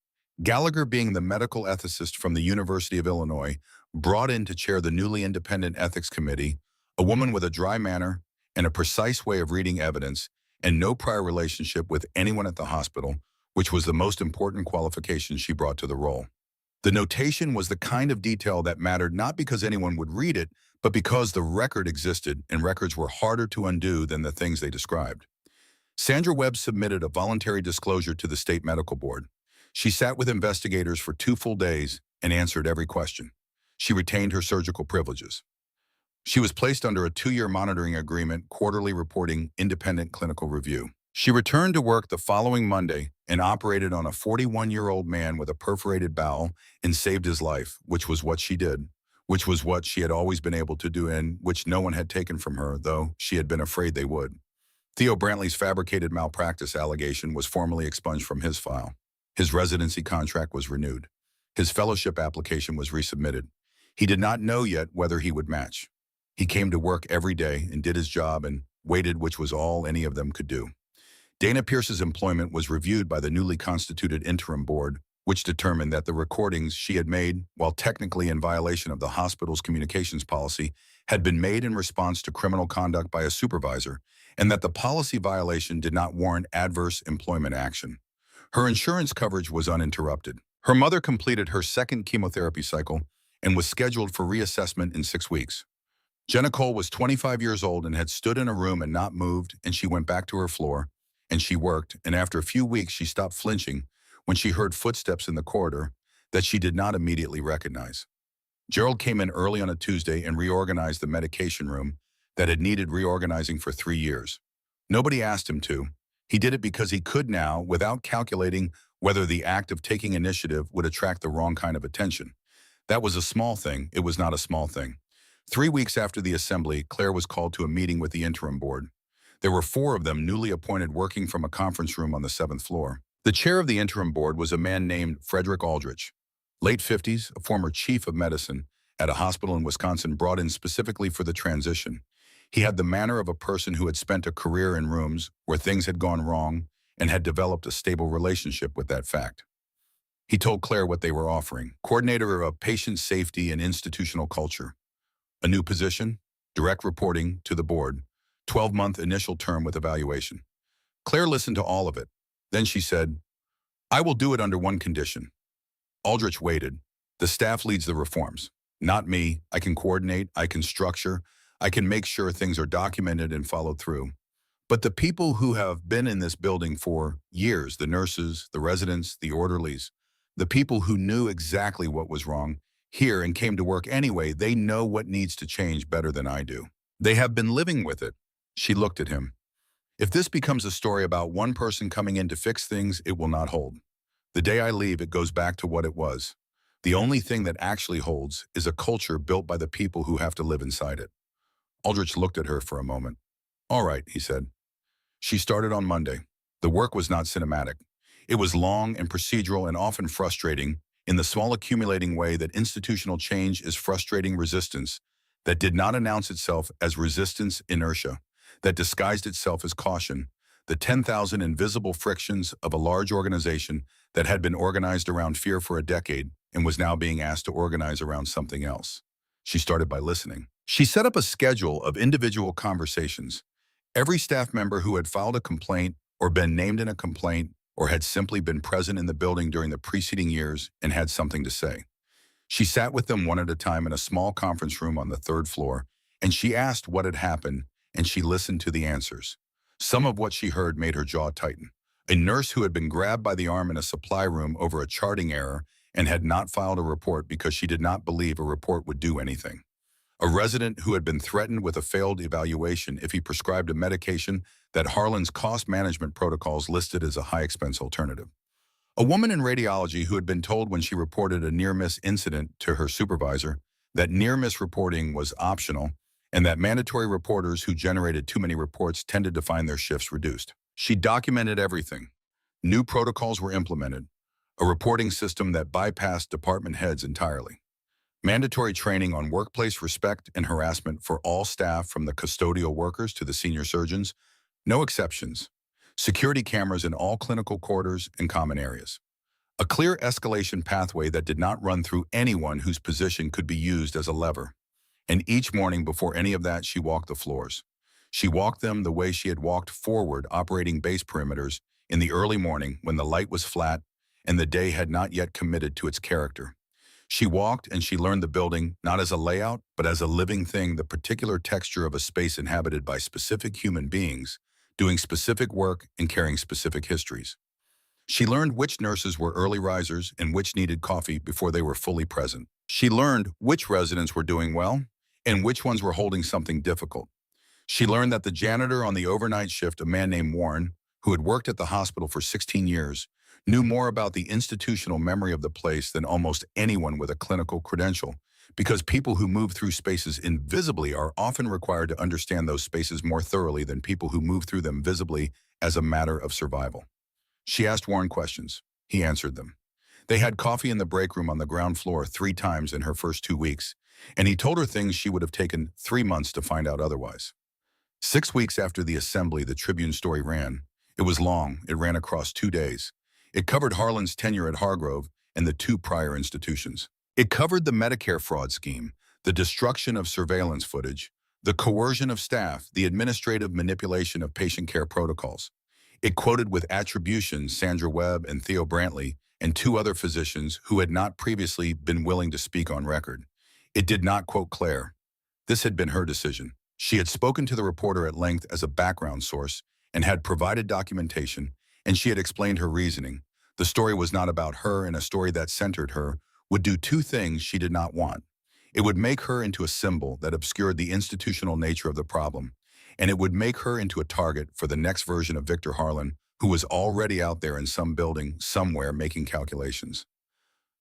Gallagher, being the medical ethicist from the University of Illinois, brought in to chair the newly independent ethics committee, a woman with a dry manner and a precise way of reading evidence and no prior relationship with anyone at the hospital, which was the most important qualification she brought to the role. The notation was the kind of detail that mattered not because anyone would read it, but because the record existed, and records were harder to undo than the things they described. Sandra Webb submitted a voluntary disclosure to the state medical board. She sat with investigators for 2 full days and answered every question. She retained her surgical privileges. She was placed under a 2-year monitoring agreement, quarterly reporting, independent clinical review. She returned to work the following Monday and operated on a 41-year-old man with a perforated bowel and saved his life, which was what she did, which was what she had always been able to do and which no one had taken from her, though she had been afraid they would. Theo Brantley's fabricated malpractice allegation was formally expunged from his file. His residency contract was renewed. His fellowship application was resubmitted. He did not know yet whether he would match. He came to work every day and did his job and waited, which was all any of them could do. Dana Pierce's employment was reviewed by the newly constituted interim board, which determined that the recordings she had made, while technically in violation of the hospital's communications policy, had been made in response to criminal conduct by a supervisor, and that the policy violation did not warrant adverse employment action. Her insurance coverage was uninterrupted. Her mother completed her second chemotherapy cycle and was scheduled for reassessment in 6 weeks. Jenna Cole was 25 years old and had stood in a room and not moved, and she went back to her floor, and she worked, and after a few weeks she stopped flinching when she heard footsteps in the corridor that she did not immediately recognize. Gerald came in early on a Tuesday and reorganized the medication room that had needed reorganizing for 3 years. Nobody asked him to. He did it because he could now, without calculating whether the act of taking initiative would attract the wrong kind of attention. That was a small thing. It was not a small thing. 3 weeks after the assembly, Claire was called to a meeting with the interim board. There were 4 of them newly appointed working from a conference room on the 7th floor. The chair of the interim board was a man named Frederick Aldrich, late 50s, a former chief of medicine at a hospital in Wisconsin brought in specifically for the transition. He had the manner of a person who had spent a career in rooms where things had gone wrong and had developed a stable relationship with that fact. He told Claire what they were offering: coordinator of patient safety and institutional culture, a new position, direct reporting to the board, 12-month initial term with evaluation. Claire listened to all of it. Then she said, "I will do it under one condition." Aldrich waited. "The staff leads the reforms. Not me. I can coordinate, I can structure, I can make sure things are documented and followed through. But the people who have been in this building for years, the nurses, the residents, the orderlies, the people who knew exactly what was wrong here and came to work anyway, they know what needs to change better than I do. They have been living with it." She looked at him. "If this becomes a story about one person coming in to fix things, it will not hold. The day I leave, it goes back to what it was. The only thing that actually holds is a culture built by the people who have to live inside it." Aldrich looked at her for a moment. "All right," he said. She started on Monday. The work was not cinematic. It was long and procedural and often frustrating in the small accumulating way that institutional change is frustrating resistance that did not announce itself as resistance inertia, that disguised itself as caution, the 10,000 invisible frictions of a large organization that had been organized around fear for a decade and was now being asked to organize around something else. She started by listening. She set up a schedule of individual conversations. Every staff member who had filed a complaint or been named in a complaint or had simply been present in the building during the preceding years and had something to say. She sat with them one at a time in a small conference room on the third floor, and she asked what had happened, and she listened to the answers. Some of what she heard made her jaw tighten. A nurse who had been grabbed by the arm in a supply room over a charting error and had not filed a report because she did not believe a report would do anything. A resident who had been threatened with a failed evaluation if he prescribed a medication that Harlan's cost management protocols listed as a high-expense alternative. A woman in radiology who had been told when she reported a near-miss incident to her supervisor that near-miss reporting was optional and that mandatory reporters who generated too many reports tended to find their shifts reduced. She documented everything. New protocols were implemented, a reporting system that bypassed department heads entirely. Mandatory training on workplace respect and harassment for all staff from the custodial workers to the senior surgeons, no exceptions. Security cameras in all clinical corridors and common areas. A clear escalation pathway that did not run through anyone whose position could be used as a lever. And each morning before any of that, she walked the floors. She walked them the way she had walked forward operating base perimeters in the early morning when the light was flat and the day had not yet committed to its character. She walked and she learned the building not as a layout, but as a living thing, the particular texture of a space inhabited by specific human beings, doing specific work and carrying specific histories. She learned which nurses were early risers and which needed coffee before they were fully present. She learned which residents were doing well and which ones were holding something difficult. She learned that the janitor on the overnight shift, a man named Warren, who had worked at the hospital for 16 years, knew more about the institutional memory of the place than almost anyone with a clinical credential, because people who move through spaces invisibly are often required to understand those spaces more thoroughly than people who move through them visibly as a matter of survival. She asked Warren questions. He answered them. They had coffee in the break room on the ground floor 3 times in her first 2 weeks, and he told her things she would have taken 3 months to find out otherwise. 6 weeks after the assembly, the Tribune story ran. It was long. It ran across 2 days. It covered Harlan's tenure at Hargrove and the 2 prior institutions. It covered the Medicare fraud scheme, the destruction of surveillance footage, the coercion of staff, the administrative manipulation of patient care protocols. It quoted with attribution Sandra Webb and Theo Brantley and 2 other physicians who had not previously been willing to speak on record. It did not quote Claire. This had been her decision. She had spoken to the reporter at length as a background source and had provided documentation, and she had explained her reasoning. The story was not about her, and a story that centered her would do 2 things she did not want. It would make her into a symbol that obscured the institutional nature of the problem, and it would make her into a target for the next version of Victor Harlan, who was already out there in some building somewhere making calculations.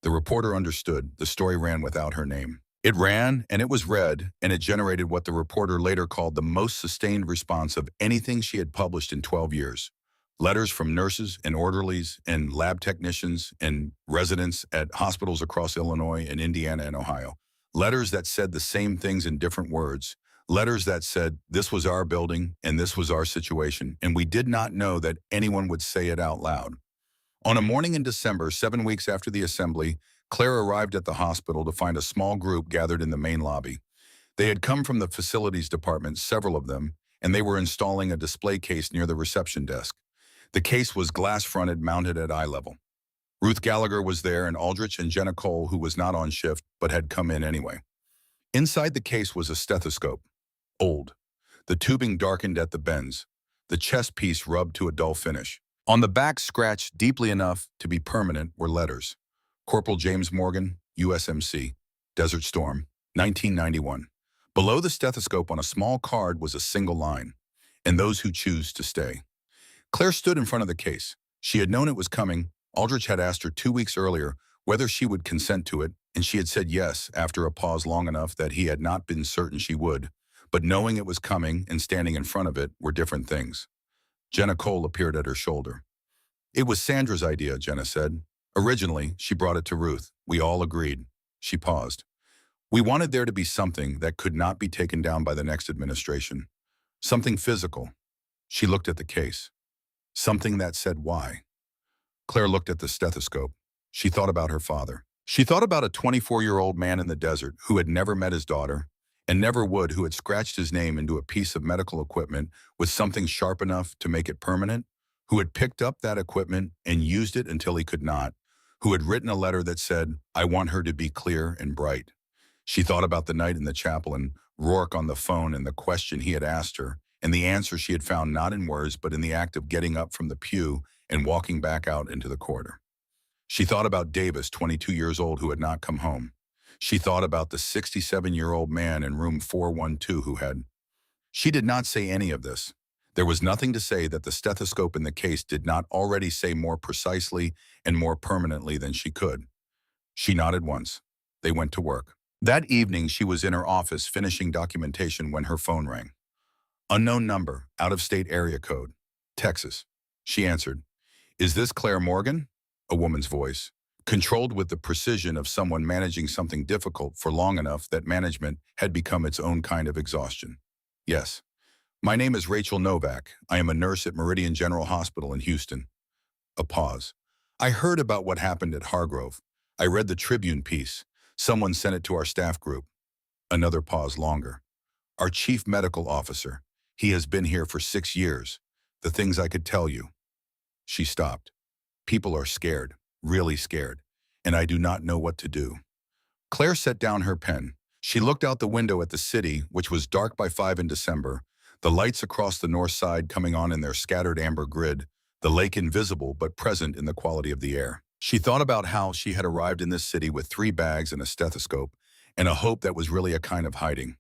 The reporter understood. The story ran without her name. It ran, and it was read, and it generated what the reporter later called the most sustained response of anything she had published in 12 years. Letters from nurses and orderlies and lab technicians and residents at hospitals across Illinois and Indiana and Ohio. Letters that said the same things in different words. Letters that said, this was our building and this was our situation, and we did not know that anyone would say it out loud. On a morning in December, 7 weeks after the assembly, Claire arrived at the hospital to find a small group gathered in the main lobby. They had come from the facilities department, several of them, and they were installing a display case near the reception desk. The case was glass-fronted, mounted at eye level. Ruth Gallagher was there, and Aldrich and Jenna Cole, who was not on shift but had come in anyway. Inside the case was a stethoscope. Old. The tubing darkened at the bends. The chest piece rubbed to a dull finish. On the back, scratched deeply enough to be permanent, were letters. Corporal James Morgan, USMC, Desert Storm, 1991. Below the stethoscope on a small card was a single line, and those who choose to stay. Claire stood in front of the case. She had known it was coming. Aldrich had asked her 2 weeks earlier whether she would consent to it, and she had said yes after a pause long enough that he had not been certain she would. But knowing it was coming and standing in front of it were different things. Jenna Cole appeared at her shoulder. It was Sandra's idea, Jenna said. Originally, she brought it to Ruth. We all agreed. She paused. We wanted there to be something that could not be taken down by the next administration. Something physical. She looked at the case. Something that said why. Claire looked at the stethoscope. She thought about her father. She thought about a 24-year-old man in the desert who had never met his daughter and never would, who had scratched his name into a piece of medical equipment with something sharp enough to make it permanent, who had picked up that equipment and used it until he could not, who had written a letter that said, "I want her to be clear and bright." She thought about the night in the chapel and Rourke on the phone and the question he had asked her, and the answer she had found not in words but in the act of getting up from the pew and walking back out into the corridor. She thought about Davis, 22 years old, who had not come home. She thought about the 67-year-old man in room 412 who had. She did not say any of this. There was nothing to say that the stethoscope in the case did not already say more precisely and more permanently than she could. She nodded once. They went to work. That evening, she was in her office finishing documentation when her phone rang. Unknown number, out-of-state area code. Texas. She answered. "Is this Claire Morgan?" A woman's voice, controlled with the precision of someone managing something difficult for long enough that management had become its own kind of exhaustion. "Yes. My name is Rachel Novak. I am a nurse at Meridian General Hospital in Houston." A pause. "I heard about what happened at Hargrove. I read the Tribune piece. Someone sent it to our staff group." Another pause longer. "Our chief medical officer. He has been here for 6 years. The things I could tell you." She stopped. "People are scared, really scared, and I do not know what to do." Claire set down her pen. She looked out the window at the city, which was dark by 5 in December, the lights across the north side coming on in their scattered amber grid, the lake invisible but present in the quality of the air. She thought about how she had arrived in this city with 3 bags and a stethoscope, and a hope that was really a kind of hiding.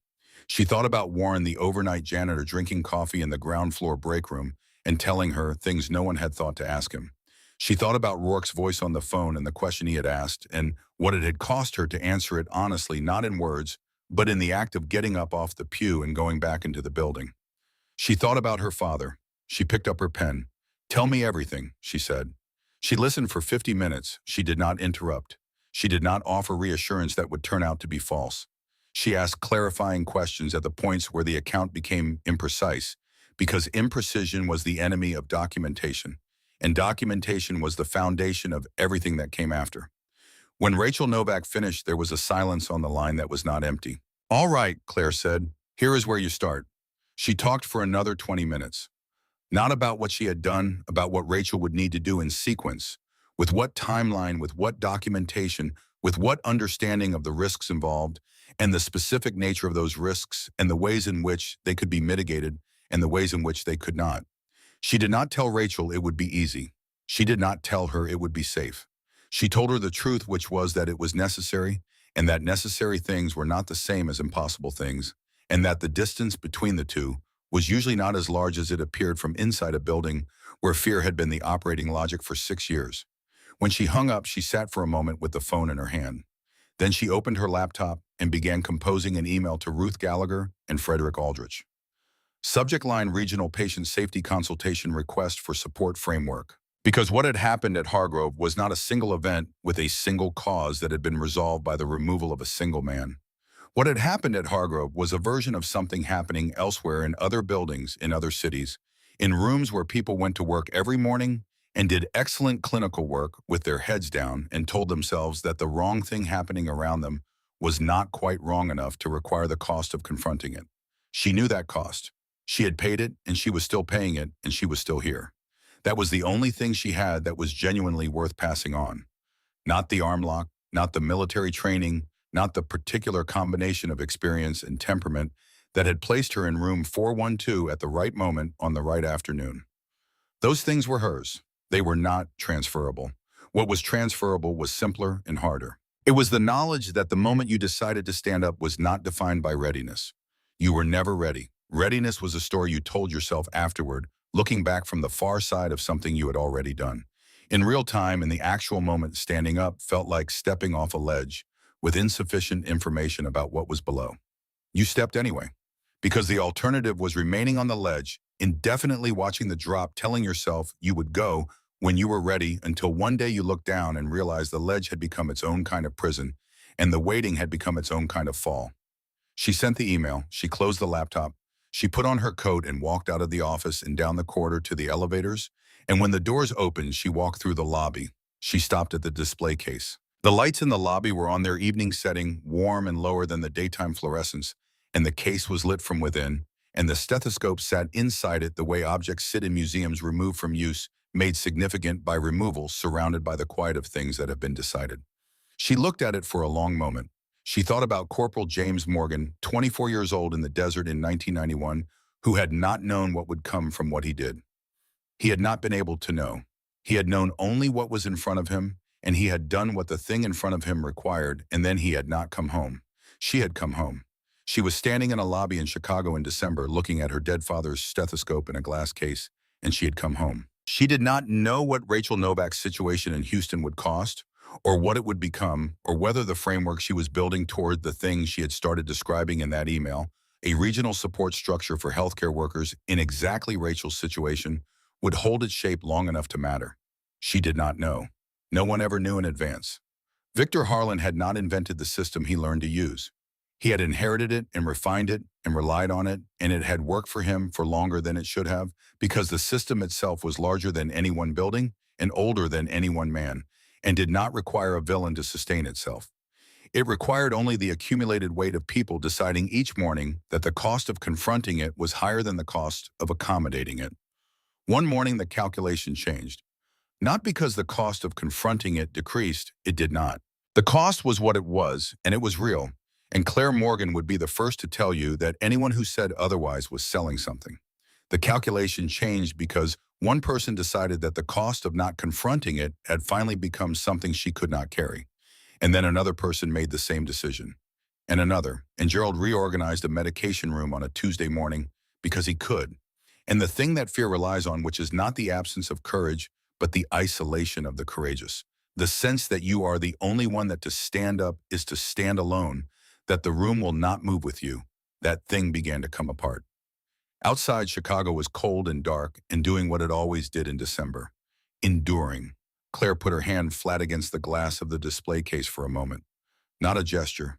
She thought about Warren, the overnight janitor, drinking coffee in the ground floor break room and telling her things no one had thought to ask him. She thought about Rourke's voice on the phone and the question he had asked, and what it had cost her to answer it honestly, not in words, but in the act of getting up off the pew and going back into the building. She thought about her father. She picked up her pen. "Tell me everything," she said. She listened for 50 minutes. She did not interrupt. She did not offer reassurance that would turn out to be false. She asked clarifying questions at the points where the account became imprecise, because imprecision was the enemy of documentation, and documentation was the foundation of everything that came after. When Rachel Novak finished, there was a silence on the line that was not empty. "All right," Claire said. "Here is where you start." She talked for another 20 minutes. Not about what she had done, about what Rachel would need to do in sequence, with what timeline, with what documentation, with what understanding of the risks involved, and the specific nature of those risks, and the ways in which they could be mitigated, and the ways in which they could not. She did not tell Rachel it would be easy. She did not tell her it would be safe. She told her the truth, which was that it was necessary, and that necessary things were not the same as impossible things, and that the distance between the two was usually not as large as it appeared from inside a building where fear had been the operating logic for 6 years. When she hung up, she sat for a moment with the phone in her hand. Then she opened her laptop and began composing an email to Ruth Gallagher and Frederick Aldrich. Subject line: Regional Patient Safety Consultation Request for Support Framework. Because what had happened at Hargrove was not a single event with a single cause that had been resolved by the removal of a single man. What had happened at Hargrove was a version of something happening elsewhere in other buildings, in other cities, in rooms where people went to work every morning and did excellent clinical work with their heads down and told themselves that the wrong thing happening around them was not quite wrong enough to require the cost of confronting it. She knew that cost. She had paid it, and she was still paying it, and she was still here. That was the only thing she had that was genuinely worth passing on. Not the arm lock, not the military training, not the particular combination of experience and temperament that had placed her in room 412 at the right moment on the right afternoon. Those things were hers. They were not transferable. What was transferable was simpler and harder. It was the knowledge that the moment you decided to stand up was not defined by readiness. You were never ready. Readiness was a story you told yourself afterward, looking back from the far side of something you had already done. In real time, in the actual moment, standing up felt like stepping off a ledge, with insufficient information about what was below. You stepped anyway, because the alternative was remaining on the ledge, indefinitely watching the drop, telling yourself you would go when you were ready, until one day you looked down and realized the ledge had become its own kind of prison, and the waiting had become its own kind of fall. She sent the email, she closed the laptop, she put on her coat and walked out of the office and down the corridor to the elevators, and when the doors opened, she walked through the lobby. She stopped at the display case. The lights in the lobby were on their evening setting, warm and lower than the daytime fluorescence, and the case was lit from within, and the stethoscope sat inside it the way objects sit in museums removed from use, made significant by removal surrounded by the quiet of things that have been decided. She looked at it for a long moment. She thought about Corporal James Morgan, 24 years old in the desert in 1991, who had not known what would come from what he did. He had not been able to know. He had known only what was in front of him, and he had done what the thing in front of him required, and then he had not come home. She had come home. She was standing in a lobby in Chicago in December looking at her dead father's stethoscope in a glass case, and she had come home. She did not know what Rachel Novak's situation in Houston would cost, or what it would become, or whether the framework she was building toward the things she had started describing in that email, a regional support structure for healthcare workers in exactly Rachel's situation, would hold its shape long enough to matter. She did not know. No one ever knew in advance. Victor Harlan had not invented the system he learned to use. He had inherited it and refined it and relied on it, and it had worked for him for longer than it should have, because the system itself was larger than any one building and older than any one man, and did not require a villain to sustain itself. It required only the accumulated weight of people deciding each morning that the cost of confronting it was higher than the cost of accommodating it. One morning the calculation changed. Not because the cost of confronting it decreased, it did not. The cost was what it was, and it was real, and Claire Morgan would be the first to tell you that anyone who said otherwise was selling something. The calculation changed because one person decided that the cost of not confronting it had finally become something she could not carry. And then another person made the same decision. And another, and Gerald reorganized a medication room on a Tuesday morning because he could. And the thing that fear relies on, which is not the absence of courage, but the isolation of the courageous. The sense that you are the only one that to stand up is to stand alone, that the room will not move with you. That thing began to come apart. Outside, Chicago was cold and dark and doing what it always did in December. Enduring. Claire put her hand flat against the glass of the display case for a moment. Not a gesture,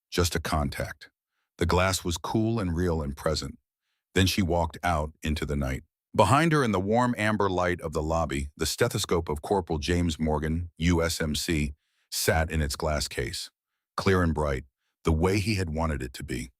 just a contact. The glass was cool and real and present. Then she walked out into the night. Behind her in the warm amber light of the lobby, the stethoscope of Corporal James Morgan, USMC, sat in its glass case. Clear and bright, the way he had wanted it to be.